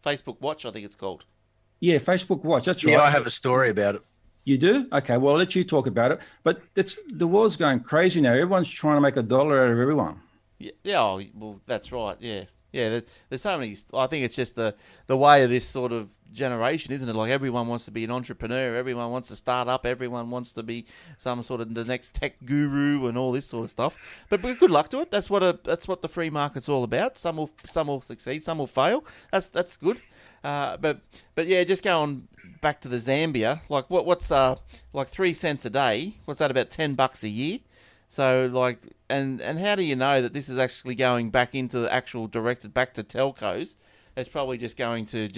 A: Facebook Watch, I think it's called.
B: Yeah, Facebook Watch, that's right.
C: Yeah, I have a story about it.
B: You do? Okay, well, I'll let you talk about it. But the world's going crazy now. Everyone's trying to make $1 out of everyone.
A: Yeah, well, that's right, yeah. Yeah, there's so many... I think it's just the way of this sort of generation, isn't it? Like, everyone wants to be an entrepreneur. Everyone wants to start up. Everyone wants to be some sort of the next tech guru and all this sort of stuff. But good luck to it. That's what the free market's all about. Some will succeed. Some will fail. That's good. But yeah, just going back to the Zambia, like what's like 3 cents a day? What's that, about $10 a year? So like, and how do you know that this is actually going back into the actual directed back to telcos? It's probably just going to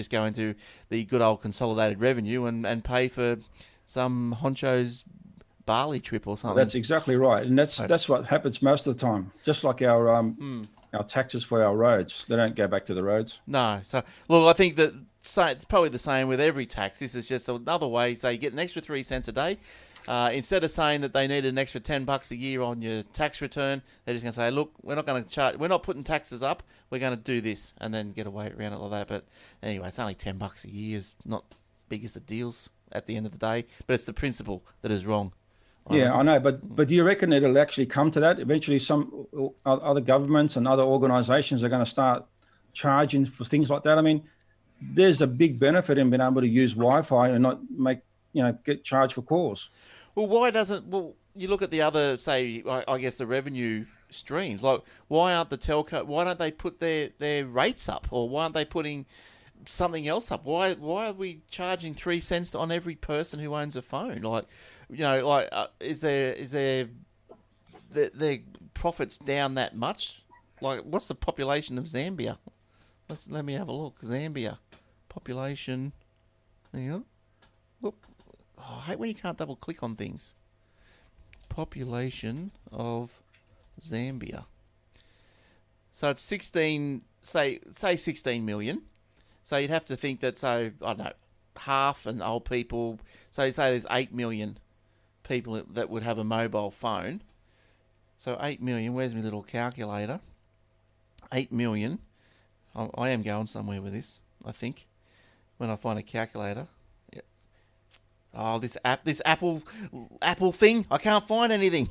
A: the good old consolidated revenue and pay for some honcho's Bali trip or something.
B: That's exactly right, and that's what happens most of the time. Just like our taxes for our roads, they don't go back to the roads.
A: No, so look, I think that it's probably the same with every tax. This is just another way. So you get an extra 3 cents a day. Instead of saying that they needed an extra $10 a year on your tax return, they're just going to say, "Look, we're not going to charge. We're not putting taxes up. We're going to do this," and then get away around it like that. But anyway, it's only $10 a year. It's not biggest of deals at the end of the day. But it's the principle that is wrong.
B: I know. But do you reckon it'll actually come to that? Eventually, some other governments and other organisations are going to start charging for things like that. I mean, there's a big benefit in being able to use Wi-Fi and not get charged for calls.
A: Well, you look at the other, say, I guess the revenue streams. Like, why don't they put their rates up, or why aren't they putting something else up? Why are we charging 3 cents on every person who owns a phone? Like, is their profits down that much? Like, what's the population of Zambia? Let me have a look. Zambia population. There you go. Whoop. Oh, I hate when you can't double click on things. Population of Zambia. So it's 16, say 16 million. So you'd have to think that, so, I don't know, half and old people, so say there's 8 million people that would have a mobile phone. So 8 million. Where's my little calculator? 8 million. I am going somewhere with this, I think. When I find a calculator. Yeah. Oh, this Apple thing. I can't find anything.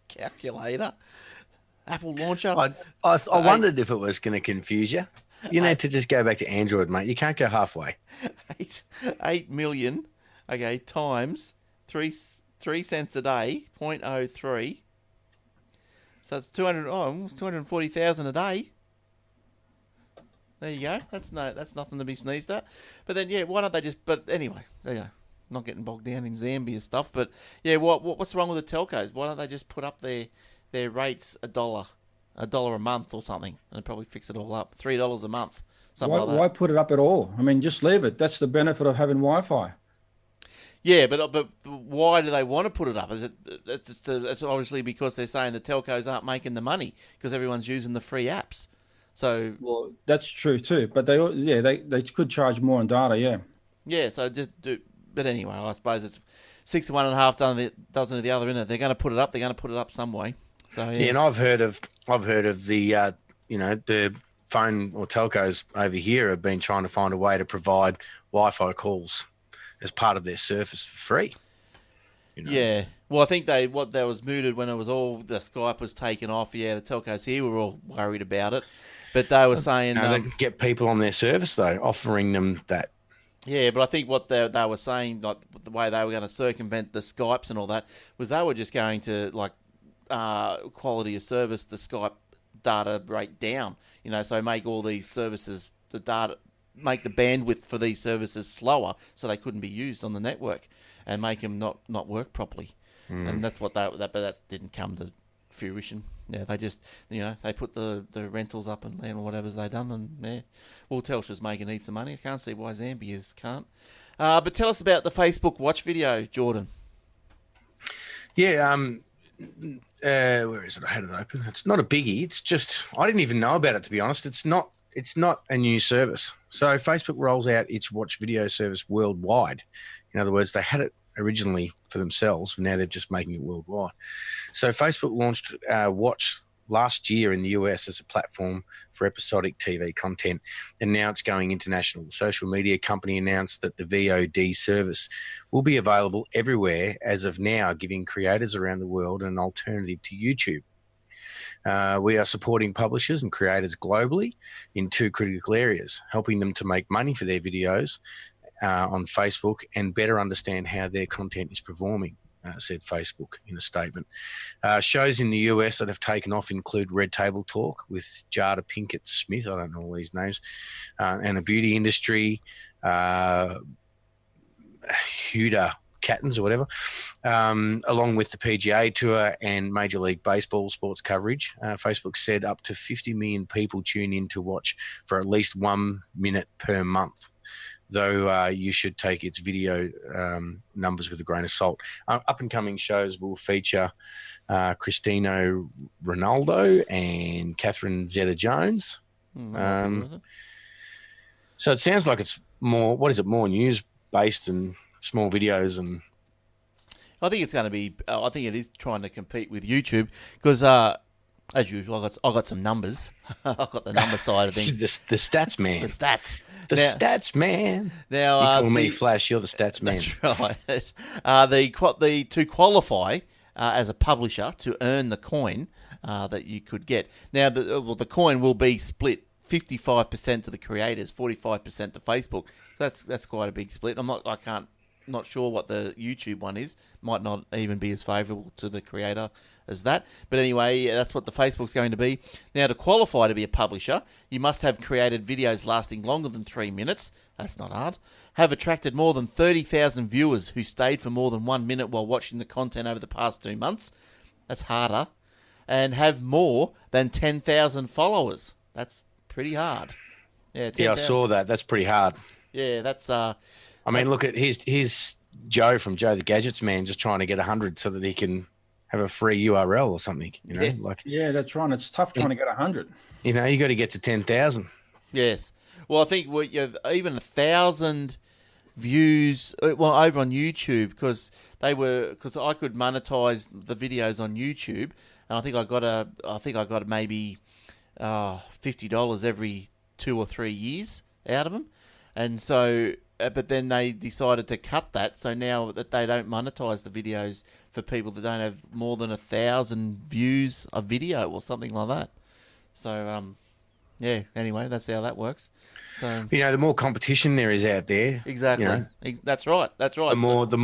A: Calculator. Apple launcher.
C: I wondered if it was going to confuse you. You need to just go back to Android, mate. You can't go halfway.
A: 8 million. Okay, times 3 cents a day, 0.03. So it's 240,000 a day. There you go. That's nothing to be sneezed at. But then, yeah, why don't they just? But anyway, there you go. Not getting bogged down in Zambia stuff. But yeah, what's wrong with the telcos? Why don't they just put up their rates $1 a month or something, and probably fix it all up? $3 a month, something like that.
B: Why put it up at all? I mean, just leave it. That's the benefit of having Wi-Fi.
A: Yeah, but why do they want to put it up? Is it's obviously because they're saying the telcos aren't making the money because everyone's using the free apps. So
B: well, that's true too. But they could charge more on data. Yeah.
A: Yeah. So just do. But anyway, I suppose it's 6 of one and a half dozen of the other. Isn't it? They're going to put it up. They're going to put it up some way. So yeah.
C: And I've heard of the the phone or telcos over here have been trying to find a way to provide Wi-Fi calls as part of their service for free.
A: Yeah. Well, I think what was mooted when it was all the Skype was taken off. Yeah, the telcos here were all worried about it, but they were saying
C: they get people on their service though, offering them that.
A: Yeah, but I think what they were saying, like the way they were going to circumvent the Skypes and all that, was they were just going to quality of service, the Skype data rate down. So make all these services, the data, make the bandwidth for these services slower, so they couldn't be used on the network, and make them not work properly. And that's what but that didn't come to fruition. Yeah, they just they put the rentals up and whatever's they done, and yeah, well, Telstra's making heaps of money. I can't see why Zambia's can't. But tell us about the Facebook watch video, Jordan.
C: Yeah, where is it? I had it open. It's not a biggie. It's just I didn't even know about it, to be honest. It's not a new service. So Facebook rolls out its watch video service worldwide. In other words, they had it originally for themselves, but now they're just making it worldwide. So Facebook launched Watch last year in the US as a platform for episodic TV content, and now it's going international. The social media company announced that the VOD service will be available everywhere as of now, giving creators around the world an alternative to YouTube. We are supporting publishers and creators globally in 2 critical areas, helping them to make money for their videos on Facebook and better understand how their content is performing, said Facebook in a statement. Shows in the US that have taken off include Red Table Talk with Jada Pinkett Smith, I don't know all these names, and a beauty industry, Huda Cattons or whatever, along with the PGA Tour and Major League Baseball sports coverage. Facebook said up to 50 million people tune in to watch for at least 1 minute per month, though you should take its video numbers with a grain of salt. Up-and-coming shows will feature Cristiano Ronaldo and Catherine Zeta-Jones. So it sounds like it's more news-based and small videos, and
A: I think it's going to be. I think it is trying to compete with YouTube because, as usual, I got some numbers. I got the number side of things.
C: the stats man.
A: The stats.
C: Stats man.
A: Now
C: you call me Flash. You're the stats man.
A: That's right. To qualify as a publisher to earn the coin that you could get. Now, the coin will be split 55% to the creators, 45% to Facebook. That's quite a big split. Not sure what the YouTube one is. Might not even be as favourable to the creator as that. But anyway, that's what the Facebook's going to be. Now, to qualify to be a publisher, you must have created videos lasting longer than 3 minutes. That's not hard. Have attracted more than 30,000 viewers who stayed for more than 1 minute while watching the content over the past 2 months. That's harder. And have more than 10,000 followers. That's pretty hard. Yeah,
C: I saw that. That's pretty hard.
A: Yeah, that's...
C: I mean, look at here's Joe from Joe the Gadgets Man just trying to get 100 so that he can have a free URL or something.
B: Yeah, that's right. It's tough trying to get 100.
C: You got to get to 10,000.
A: Yes. Well, I think even 1,000 views over on YouTube because I could monetize the videos on YouTube and I think I got maybe $50 every 2 or 3 years out of them, and so. But then they decided to cut that, so now that they don't monetize the videos for people that don't have more than 1,000 views a video or something like that. So, yeah. Anyway, that's how that works. So
C: the more competition there is out there,
A: exactly. That's right. The
C: more the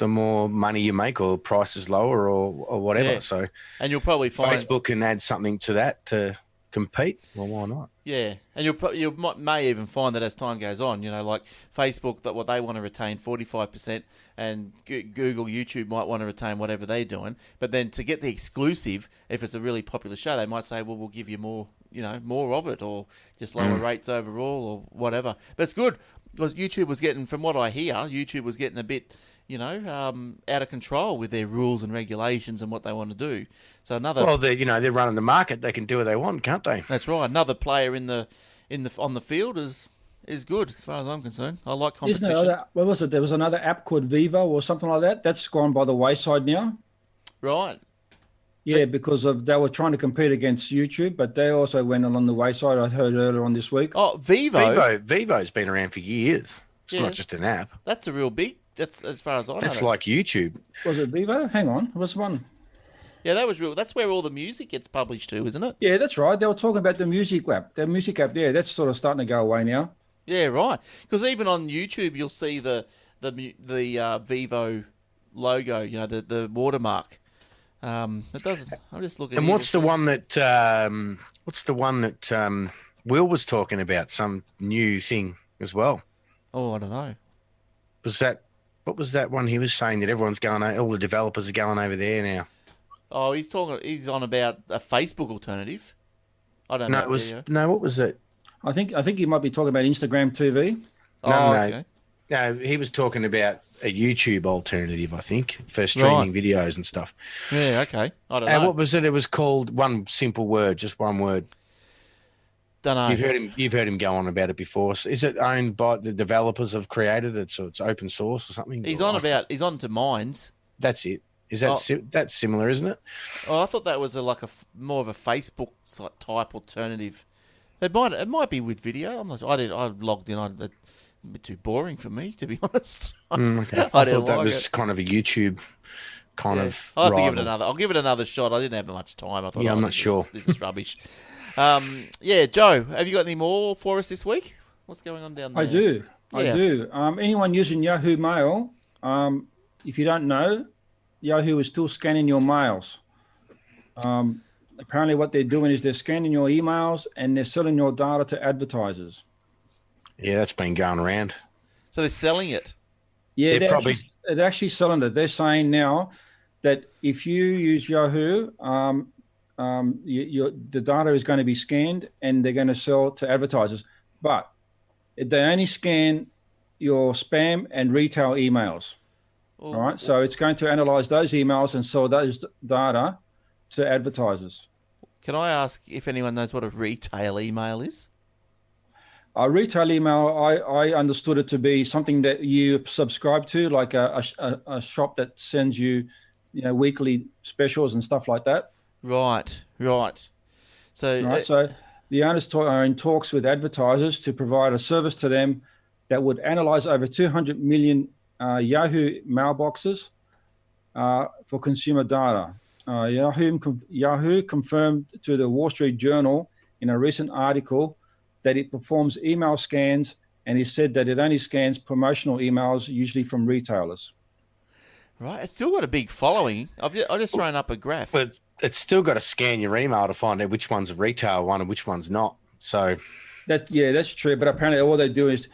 C: more money you make, or price is lower, or whatever. Yeah. So,
A: and you'll probably find
C: Facebook can add something to that to compete. Well, why not?
A: Yeah, and you may even find that as time goes on, like Facebook, that what they want to retain 45%, and Google, YouTube might want to retain whatever they're doing. But then to get the exclusive, if it's a really popular show, they might say, well, we'll give you more, more of it, or just lower rates overall, or whatever. But it's good because YouTube was getting, from what I hear, a bit, out of control with their rules and regulations and what they want to do. So
C: they're running the market. They can do what they want, can't they?
A: That's right. Another player on the field is good as far as I'm concerned. I like competition.
B: What was it? There was another app called Vivo or something like that. That's gone by the wayside now.
A: Right.
B: Yeah, because they were trying to compete against YouTube, but they also went along the wayside. I heard earlier on this week.
A: Oh, Vivo.
C: Vivo's been around for years. It's not just an app.
A: That's a real big. That's as far as I know.
C: That's like YouTube.
B: Was it Vivo? Hang on, what's one?
A: Yeah, that was real. That's where all the music gets published to, isn't it?
B: Yeah, that's right. They were talking about the music app. The music app, yeah, that's sort of starting to go away now.
A: Yeah, right. Because even on YouTube, you'll see the Vivo logo. The watermark. It doesn't. I'm just looking.
C: And what's the one that Will was talking about? Some new thing as well.
A: Oh, I don't know.
C: What was that one he was saying that everyone's going? All the developers are going over there now.
A: Oh, he's on about a Facebook alternative. I don't know.
C: What was it?
B: I think he might be talking about Instagram TV.
A: Okay.
C: No, he was talking about a YouTube alternative, I think, for streaming videos and stuff.
A: Yeah, okay. I don't know.
C: What was it? It was called one simple word, just one word.
A: Don't know.
C: You've heard him go on about it before. Is it owned by the developers have created it, so it's open source or something?
A: He's on to Minds.
C: That's it. Is that that's similar, isn't it?
A: Oh, I thought that was more of a Facebook type alternative. It might be with video. I'm not. I logged in. A bit too boring for me, to be honest.
C: Okay. I thought that was kind of a YouTube kind of.
A: I'll give it another shot. I didn't have much time. I thought.
C: Yeah, I'm not sure.
A: This is rubbish. Joe, have you got any more for us this week? What's going on down there?
B: I do. Anyone using Yahoo Mail, if you don't know, Yahoo is still scanning your mails. Apparently what they're doing is they're scanning your emails and they're selling your data to advertisers.
C: Yeah, that's been going around.
A: So they're selling it?
B: Yeah, they're actually selling it. They're saying now that if you use Yahoo, the data is going to be scanned and they're going to sell to advertisers. But they only scan your spam and retail emails. All right, so it's going to analyze those emails and sell those data to advertisers.
A: Can I ask if anyone knows what a retail email is?
B: A retail email, I understood it to be something that you subscribe to, like a shop that sends you, weekly specials and stuff like that.
A: Right.
B: So the owners are in talks with advertisers to provide a service to them that would analyze over 200 million Yahoo mailboxes for consumer data. Yahoo confirmed to the Wall Street Journal in a recent article that it performs email scans, and he said that it only scans promotional emails, usually from retailers.
A: Right, it's still got a big following. I've just thrown up a graph.
C: But it's still got to scan your email to find out which one's a retail one and which one's not. So
B: that's true. But apparently all they do is,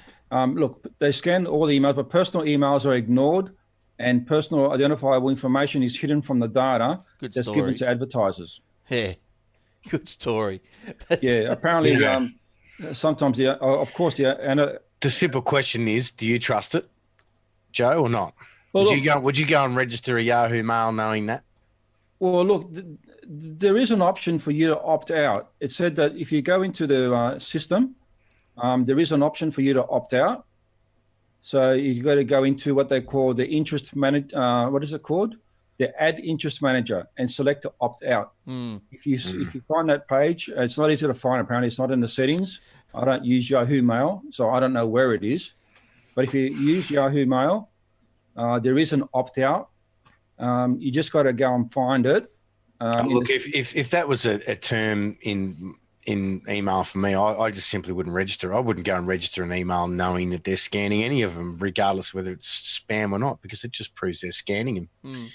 B: they scan all the emails, but personal emails are ignored, and personal identifiable information is hidden from the data that's given to advertisers.
A: Yeah, good story.
B: Apparently, sometimes, of course,
C: the simple question is, do you trust it, Joe, or not?
B: Well,
C: would you go and register a Yahoo Mail knowing that?
B: Well, look, there is an option for you to opt out. It said that if you go into the system, there is an option for you to opt out. So you've got to go into what they call the interest what is it called? the Add Interest Manager and select to opt out. If you find that page, it's not easy to find. Apparently, it's not in the settings. I don't use Yahoo Mail, so I don't know where it is. But if you use Yahoo Mail, there is an opt out. You just got to go and find it.
C: Look, if that was a term in email for me, I just simply wouldn't register. I wouldn't go and register an email knowing that they're scanning any of them, regardless whether it's spam or not, because it just proves they're scanning them.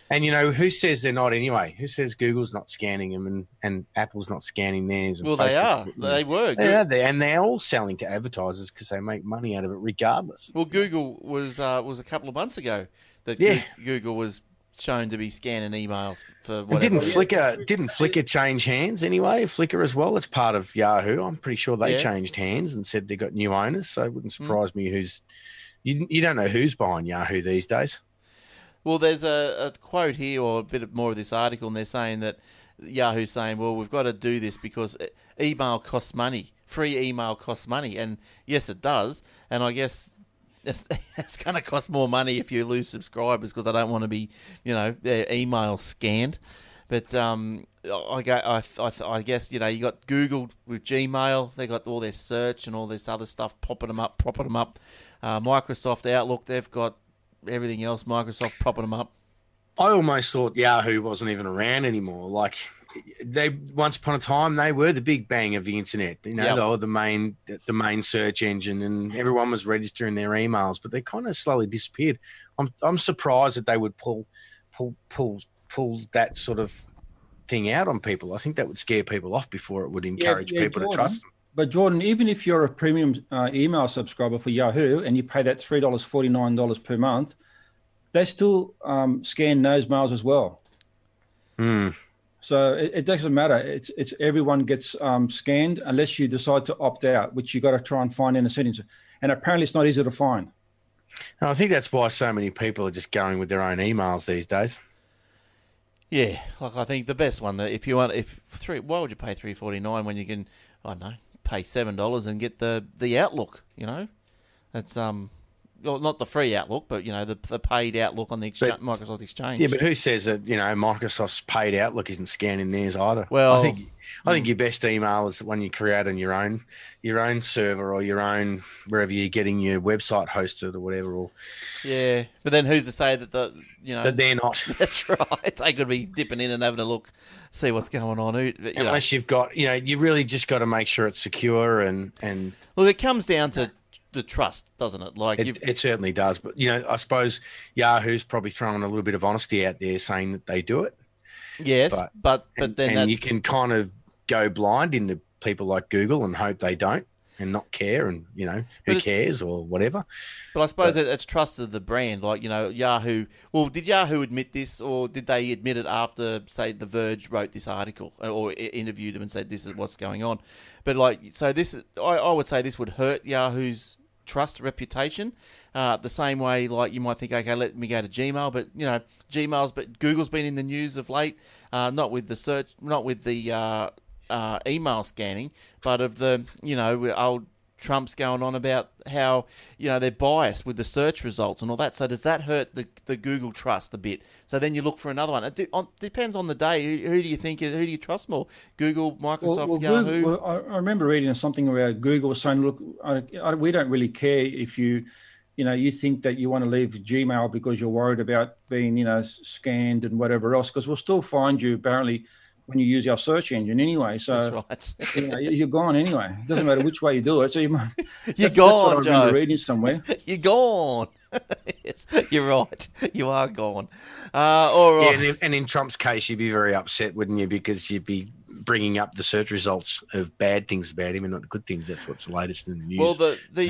C: And, who says they're not anyway? Who says Google's not scanning them and Apple's not scanning theirs? And
A: well,
C: Facebook,
A: they are. They were.
C: And they're all selling to advertisers because they make money out of it regardless.
A: Well, Google was a couple of months ago that Google was shown to be scanning emails for whatever.
C: And didn't Flickr change hands anyway? Flickr as well. It's part of Yahoo. I'm pretty sure they changed hands and said they got new owners. So it wouldn't surprise me you don't know who's buying Yahoo these days.
A: Well, there's a quote here or a bit more of this article, and they're saying that Yahoo's saying, well, we've got to do this because email costs money. Free email costs money. And yes, it does. And I guess it's going to cost more money if you lose subscribers because I don't want to be, their email scanned. But I guess, you got Google with Gmail. They got all their search and all this other stuff propping them up. Microsoft Outlook, they've got everything else. Microsoft propping them up.
C: I almost thought Yahoo wasn't even around anymore. Like they once upon a time they were the big bang of the internet. They were the main search engine, and everyone was registering their emails. But they kind of slowly disappeared. I'm surprised that they would pull that sort of thing out on people. I think that would scare people off before it would encourage people to trust them.
B: But Jordan, even if you're a premium email subscriber for Yahoo and you pay that $3.49 per month, they still scan those mails as well. So it doesn't matter. It's everyone gets scanned unless you decide to opt out, which you got to try and find in the settings. And apparently, it's not easy to find.
C: And I think that's why so many people are just going with their own emails these days.
A: Yeah, like I think the best one that why would you pay $3.49 when you can pay $7 and get the Outlook? That's well, not the free Outlook, but the paid Outlook on the Microsoft Exchange.
C: Yeah, but who says that Microsoft's paid Outlook isn't scanning theirs either?
A: Well,
C: I think your best email is the one you create on your own server or your own wherever you're getting your website hosted or whatever.
A: Yeah, but then who's to say that
C: that they're not?
A: That's right. They could be dipping in and having a look, see what's going on.
C: Unless you've got, you really just got to make sure it's secure and.
A: Look, it comes down to the trust, doesn't it? Like
C: it certainly does. But I suppose Yahoo's probably throwing a little bit of honesty out there, saying that they do it.
A: Yes, but then
C: you can kind of go blind into people like Google and hope they don't and not care, and who cares or whatever.
A: But I suppose it's trust of the brand. Like Yahoo. Well, did Yahoo admit this, or did they admit it after, say, The Verge wrote this article or interviewed them and said this is what's going on? But I would say this would hurt Yahoo's trust reputation, the same way like you might think, okay, let me go to Gmail, but Google's been in the news of late, not with the search, not with the email scanning, but of the old Trump's going on about how they're biased with the search results and all that. So does that hurt the Google trust a bit? So then you look for another one. It depends on the day. Who do you trust more? Google, Microsoft, Yahoo?
B: I remember reading something about Google was saying, look, we don't really care if you think that you want to leave Gmail because you're worried about being scanned and whatever else, because we'll still find you apparently when you use our search engine anyway. So
A: that's right.
B: You're gone anyway. It doesn't matter which way you do it. So you're gone,
A: that's
B: what I remember reading somewhere.
A: You're gone. Yes, you're right. You are gone. All right.
C: Yeah, and in Trump's case, you'd be very upset, wouldn't you? Because you'd be bringing up the search results of bad things about him and not good things. That's what's the latest in the news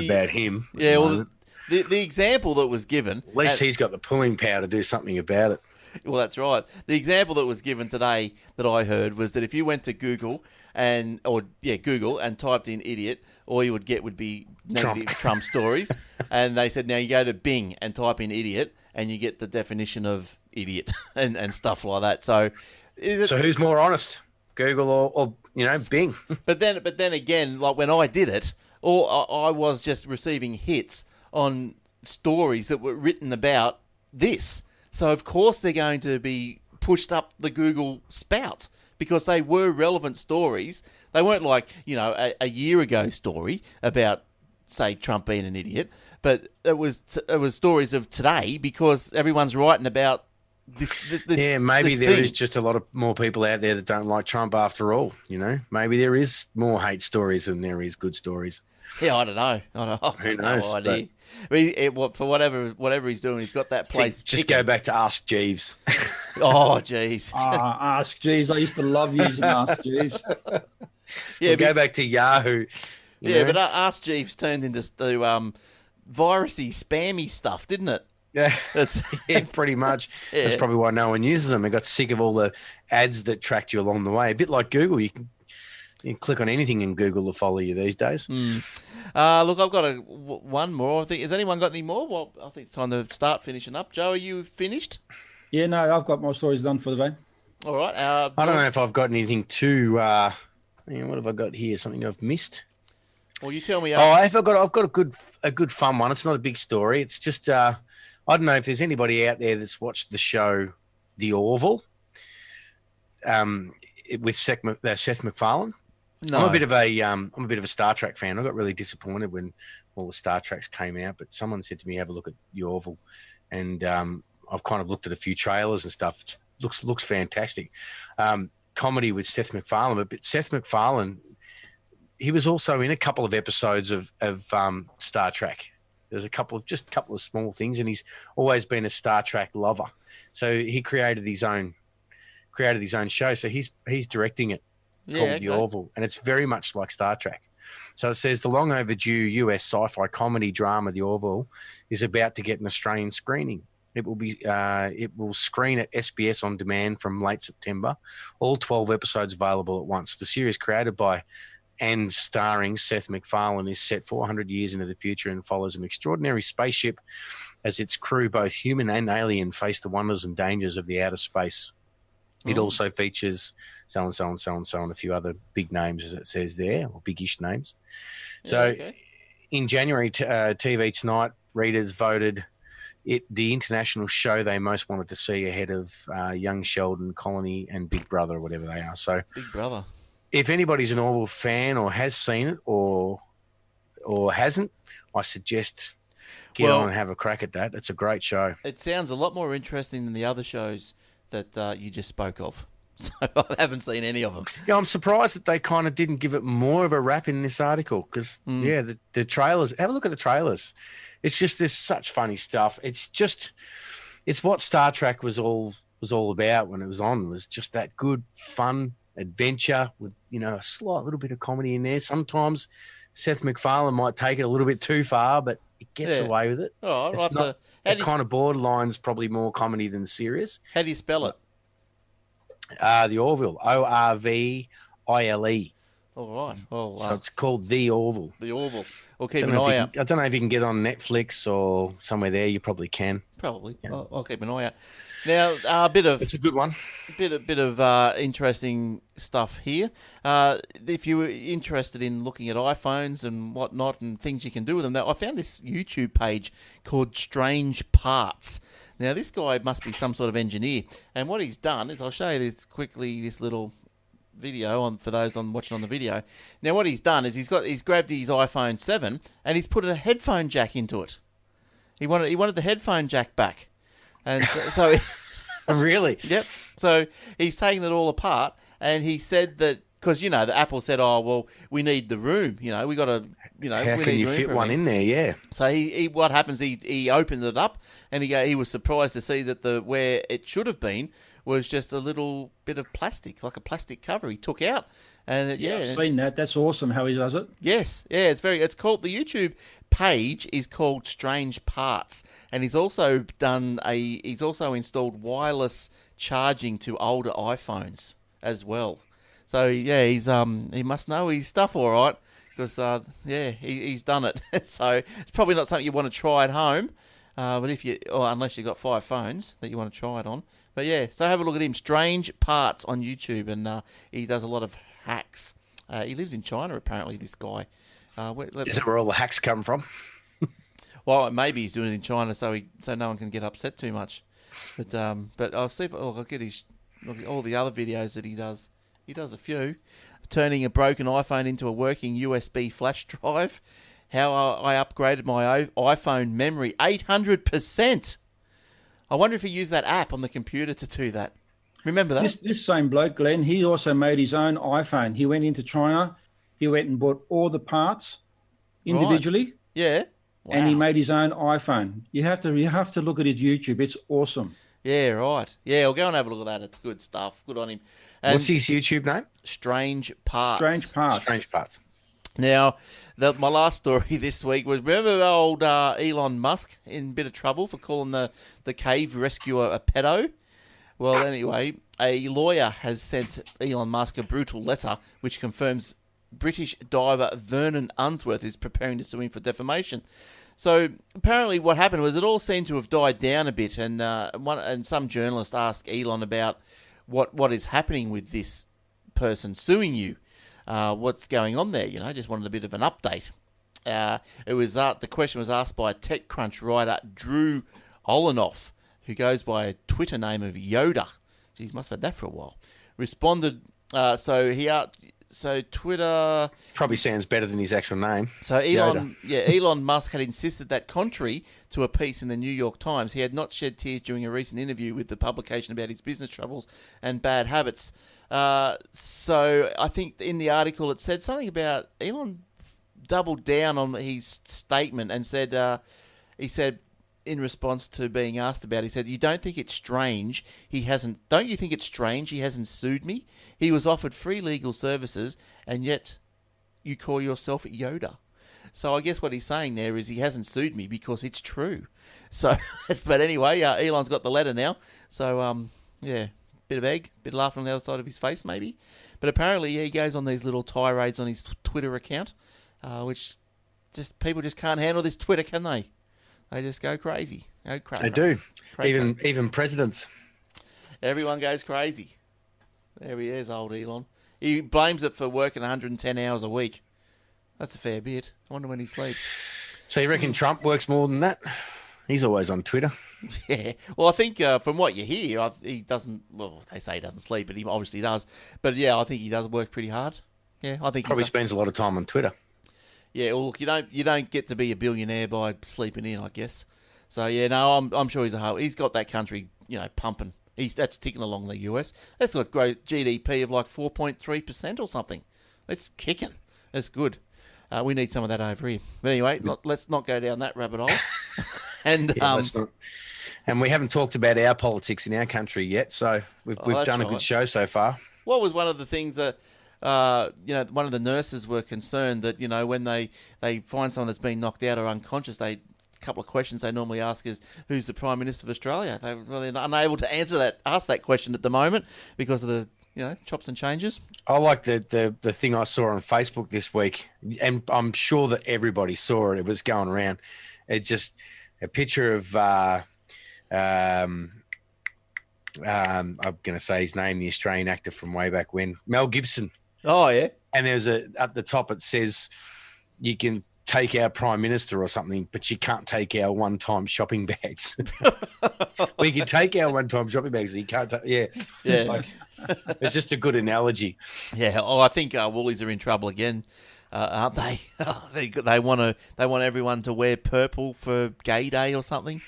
C: about him.
A: Yeah, well, the example that was given...
C: At least he's got the pulling power to do something about it.
A: Well, that's right. The example that was given today that I heard was that if you went to Google and typed in idiot, all you would get would be negative Trump stories. And they said, now you go to Bing and type in idiot and you get the definition of idiot and stuff like that. So
C: who's more honest, Google or Bing?
A: But then again, like when I did it, I was just receiving hits on stories that were written about this. So, of course, they're going to be pushed up the Google spout because they were relevant stories. They weren't like, a year ago story about, say, Trump being an idiot, but it was stories of today because everyone's writing about this
C: maybe there
A: thing.
C: is just a lot of more people out there that don't like Trump after all. Maybe there is more hate stories than there is good stories.
A: Yeah, I don't know.
C: Who knows?
A: No idea. But for whatever he's doing, he's got that place.
C: Just go back to Ask Jeeves.
A: Oh, jeez.
B: Ask Jeeves. I used to love using Ask Jeeves.
C: Yeah, go back to Yahoo.
A: But Ask Jeeves turned into virusy, spammy stuff, didn't it?
C: Yeah, pretty much. Yeah. That's probably why no one uses them. They got sick of all the ads that tracked you along the way. A bit like Google. You can click on anything in Google to follow you these days.
A: Look, I've got one more. I think. Has anyone got any more? Well, I think it's time to start finishing up. Joe, are you finished?
B: Yeah, no, I've got my stories done for the day.
A: All right.
C: I don't know if I've got anything too. What have I got here? Something I've missed?
A: Well, you tell me.
C: I've got a good fun one. It's not a big story. It's just I don't know if there's anybody out there that's watched the show The Orville with Seth MacFarlane.
A: No.
C: I'm a bit of a Star Trek fan. I got really disappointed when all the Star Treks came out, but someone said to me, "Have a look at The Orville," and I've kind of looked at a few trailers and stuff. It looks fantastic. Comedy with Seth MacFarlane, but Seth MacFarlane, he was also in a couple of episodes of Star Trek. There's a couple of small things, and he's always been a Star Trek lover. So he created his own show. So he's directing it called The Orville, and it's very much like Star Trek. So it says the long overdue US sci-fi comedy drama The Orville is about to get an Australian screening. It will screen at SBS On Demand from late September. All 12 episodes available at once. The series created by and starring Seth MacFarlane is set 400 years into the future and follows an extraordinary spaceship as its crew, both human and alien, face the wonders and dangers of the outer space. It also features so and so and so and so and a few other big names, as it says there, or biggish names. So in January, TV Tonight readers voted it the international show they most wanted to see ahead of Young Sheldon, Colony, and Big Brother, or whatever they are. So
A: Big Brother.
C: If anybody's an Orville fan or has seen it or hasn't, I suggest get on and have a crack at that. It's a great show.
A: It sounds a lot more interesting than the other shows that you just spoke of. So I haven't seen any of them.
C: Yeah, I'm surprised that they kind of didn't give it more of a rap in this article because, the trailers, have a look at the trailers. It's just, there's such funny stuff. It's what Star Trek was all about when it was on. It was just that good, fun adventure with, a slight little bit of comedy in there. Sometimes Seth MacFarlane might take it a little bit too far, but it gets away with it.
A: Oh,
C: it's not, it kind of borderline's probably more comedy than serious.
A: How do you spell it?
C: The Orville, Orville.
A: All right. Well,
C: so it's called The Orville.
A: The Orville. We'll keep an eye out.
C: I don't know if you can get on Netflix or somewhere there. You probably can.
A: Probably. Yeah. I'll keep an eye out. Now, it's
C: a good one.
A: Bit of interesting stuff here. If you were interested in looking at iPhones and whatnot and things you can do with them, now I found this YouTube page called Strange Parts. Now, this guy must be some sort of engineer, and what he's done is, I'll show you this quickly. This little video for those watching on the video. Now, what he's done is he's grabbed his iPhone 7 and he's put a headphone jack into it. He wanted the headphone jack back. And so
C: really?
A: Yep. So he's taken it all apart, and he said that because the Apple said, "Oh, well, we need the room. We got to,
C: how can you fit one in there?" Yeah.
A: So he what happens? He opened it up, and he was surprised to see that where it should have been was just a little bit of plastic, like a plastic cover. He took out. And
B: I've seen that. That's awesome how he does it.
A: Yes, yeah, it's called, the YouTube page is called Strange Parts, and he's also installed wireless charging to older iPhones as well. So yeah, he must know his stuff all right because he's done it. So it's probably not something you want to try at home, but unless you've got 5 phones that you want to try it on. But yeah, so have a look at him, Strange Parts on YouTube, and he does a lot of hacks. He lives in China, apparently, this guy.
C: Is it where all the hacks come from?
A: Well, maybe he's doing it in China so no one can get upset too much. But I'll see if I'll get all the other videos that he does. He does a few. Turning a broken iPhone into a working USB flash drive. How I upgraded my iPhone memory 800%. I wonder if he used that app on the computer to do that. Remember that?
B: This same bloke, Glenn, he also made his own iPhone. He went into China. He went and bought all the parts individually.
A: Right. Yeah. Wow.
B: And he made his own iPhone. You have to look at his YouTube. It's awesome.
A: Yeah, right. Yeah, I'll go and have a look at that. It's good stuff. Good on him. And
C: what's his YouTube name?
A: Strange Parts.
C: Strange Parts.
A: Now, my last story this week was, remember old Elon Musk in a bit of trouble for calling the cave rescuer a pedo? Well, anyway, a lawyer has sent Elon Musk a brutal letter which confirms British diver Vernon Unsworth is preparing to sue him for defamation. So apparently what happened was it all seemed to have died down a bit, and some journalist asked Elon about what is happening with this person suing you. What's going on there? Just wanted a bit of an update. The question was asked by TechCrunch writer Drew Olenoff, who goes by a Twitter name of Yoda. Geez, must have had that for a while. Responded. So Twitter
C: probably sounds better than his actual name.
A: So Elon Musk had insisted that, contrary to a piece in the New York Times, he had not shed tears during a recent interview with the publication about his business troubles and bad habits. So I think in the article it said something about Elon doubled down on his statement and said, he said in response to being asked about it, he said, "You don't think it's strange don't you think it's strange he hasn't sued me? He was offered free legal services and yet you call yourself Yoda." So I guess what he's saying there is he hasn't sued me because it's true. So, but anyway, Elon's got the letter now. So, bit of egg, bit of laughing on the other side of his face maybe. But apparently he goes on these little tirades on his Twitter account, which people just can't handle this Twitter, can they? They just go crazy.
C: They do. Even presidents.
A: Everyone goes crazy. There he is, old Elon. He blames it for working 110 hours a week. That's a fair bit. I wonder when he sleeps.
C: So you reckon Trump works more than that? He's always on Twitter.
A: Yeah. Well, I think from what you hear, he doesn't... Well, they say he doesn't sleep, but he obviously does. But yeah, I think he does work pretty hard. Yeah, I think
C: probably spends a lot of time on Twitter. Yeah,
A: well, look, you don't get to be a billionaire by sleeping in, I guess. So yeah, no, I'm sure he's got that country, pumping. That's ticking along the US. That's got great GDP of like 4.3% or something. That's kicking. That's good. We need some of that over here. But anyway, let's not go down that rabbit hole. And
C: let's not. And we haven't talked about our politics in our country yet, so we've done a good show so far.
A: What was one of the things that? One of the nurses were concerned that, when they find someone that's been knocked out or unconscious, a couple of questions they normally ask is, who's the Prime Minister of Australia? They're unable to ask that question at the moment because of the, chops and changes.
C: I like the thing I saw on Facebook this week, and I'm sure that everybody saw it. It was going around. It's just a picture of, I'm going to say his name, the Australian actor from way back when, Mel Gibson.
A: Oh, yeah. And
C: there's at the top it says, you can take our Prime Minister or something, but you can't take our one-time shopping bags. Well, you can take our one-time shopping bags, you can't take... Yeah. Like, it's just a good analogy.
A: Yeah. Oh, I think Woolies are in trouble again, aren't they? They want everyone to wear purple for Gay Day or something.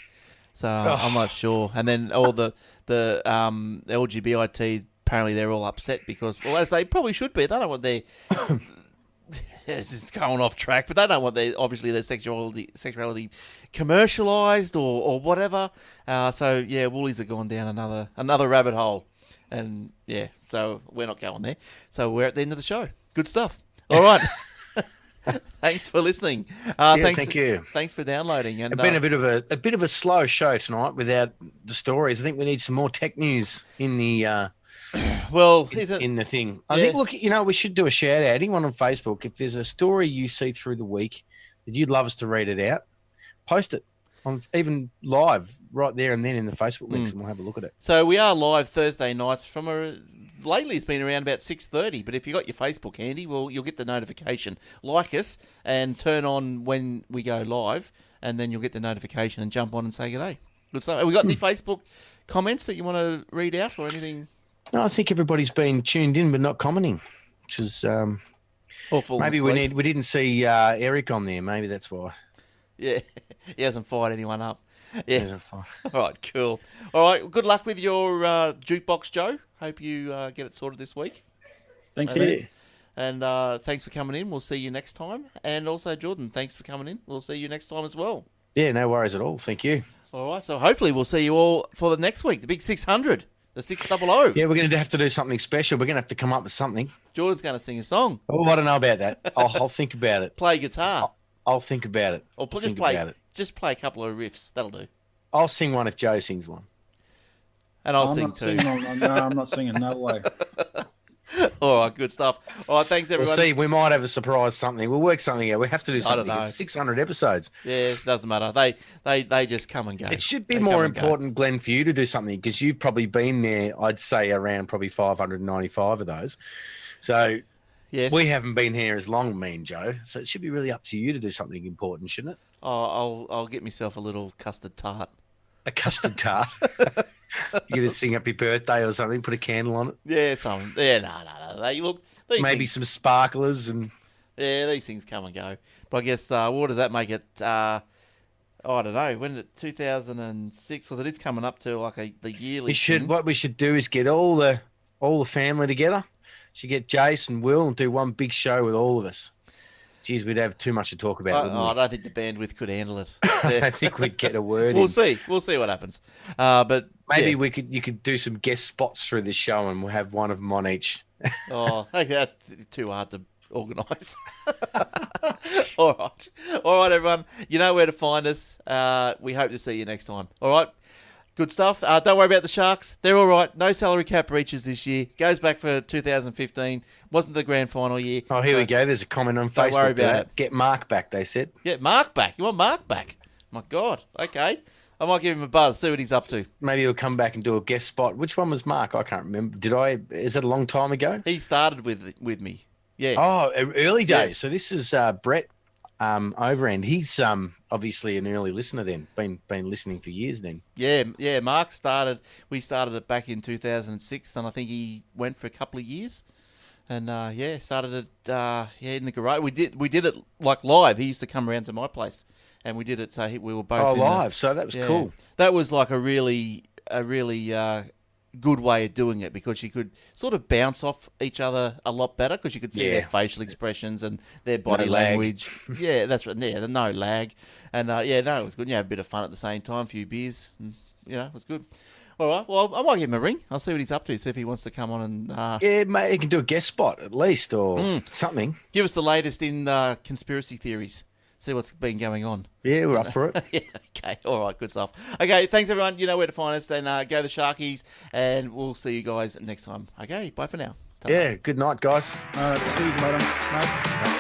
A: So I'm not sure. And then all the LGBT, apparently they're all upset because, well, as they probably should be. They don't want their... This is going off track, but they don't want their sexuality commercialised or whatever. So yeah, Woolies have gone down another rabbit hole, and yeah, so we're not going there. So we're at the end of the show. Good stuff. All right. Thanks for listening.
C: Thank you.
A: Thanks for downloading. And
C: it's been a bit of a slow show tonight without the stories. I think we need some more tech news in the. In the thing. I think, look, we should do a shout out. Anyone on Facebook, if there's a story you see through the week that you'd love us to read it out, post it on even live right there and then in the Facebook links, and we'll have a look at it.
A: So we are live Thursday nights lately it's been around about 6:30, but if you got your Facebook handy, well, you'll get the notification. Like us and turn on when we go live, and then you'll get the notification and jump on and say good day. Good stuff. We got the Facebook comments that you want to read out or anything?
C: No, I think everybody's been tuned in but not commenting, which is maybe we didn't see Eric on there. Maybe that's why.
A: Yeah, he hasn't fired anyone up. Yeah. All right, cool. All right, good luck with your jukebox, Joe. Hope you get it sorted this week.
B: Thanks, you.
A: And thanks for coming in. We'll see you next time. And also, Jordan, thanks for coming in. We'll see you next time as well.
C: Yeah, no worries at all. Thank you.
A: All right, so hopefully we'll see you all for the next week, the big 600, the 600.
C: Yeah, we're going to have to do something special. We're going to have to come up with something.
A: Jordan's going to sing a song.
C: Oh, I don't know about that. I'll think about it.
A: Play guitar.
C: I'll think about it.
A: Or just play a couple of riffs. That'll do.
C: I'll sing one if Joe sings one.
A: And I'll sing too.
B: No, I'm not singing. No way.
A: All right, good stuff. All right, thanks everyone.
C: We'll see. We might have a surprise something. We'll work something out. We have to do something.
A: I don't know.
C: It's 600 episodes.
A: Yeah, it doesn't matter. They just come and go.
C: It should be more important, Glenn, for you to do something because you've probably been there, I'd say, around probably 595 of those. So
A: yes.
C: We haven't been here as long, me and Joe. So it should be really up to you to do something important, shouldn't it?
A: Oh, I'll get myself a little custard tart.
C: A custard tart? You're going to sing happy birthday or something, put a candle on it?
A: Yeah, something. Yeah, no. Look,
C: maybe some sparklers and...
A: Yeah, these things come and go. But I guess, what does that make it? I don't know. When did it? 2006? Because it is coming up to like the yearly thing.
C: What we should do is get all the family together. Should get Jace and Will and do one big show with all of us. Geez, we'd have too much to talk about, wouldn't we?
A: I don't think the bandwidth could handle it.
C: I think we'd get a word in.
A: We'll see what happens. But
C: maybe you could do some guest spots through this show and we'll have one of them on each.
A: I think that's too hard to organise. All right, everyone. You know where to find us. We hope to see you next time. All right. Good stuff. Don't worry about the Sharks. They're all right. No salary cap breaches this year. Goes back for 2015. Wasn't the grand final year.
C: Oh, here we go. There's a comment on Facebook.
A: Don't worry about it.
C: Get Mark back, they said.
A: Get Mark back. You want Mark back? My God. Okay. I might give him a buzz, see what he's up to.
C: Maybe he'll come back and do a guest spot. Which one was Mark? I can't remember. Is it a long time ago?
A: He started with me. Yeah.
C: Oh, early days. Yes. So this is Brett Overend. He's obviously an early listener then. Been listening for years then.
A: Yeah. Mark started. We started it back in 2006, and I think he went for a couple of years. And started it in the garage. We did it like live. He used to come around to my place, and we did it. So we were both
C: live. So that was cool.
A: That was like a really good way of doing it because you could sort of bounce off each other a lot better because you could see their facial expressions and their body language. Yeah, that's right. Yeah, no lag. And it was good. You have a bit of fun at the same time, a few beers, and it was good. All right, well, I might give him a ring. I'll see what he's up to, see if he wants to come on and...
C: Yeah, mate, he can do a guest spot at least or something.
A: Give us the latest in conspiracy theories. See what's been going on.
C: Yeah, we're up for it.
A: Yeah, okay, all right, good stuff. Okay, thanks, everyone. You know where to find us. Then go the Sharkies, and we'll see you guys next time. Okay, bye for now.
C: Yeah, good night, guys.
B: See you later. Bye.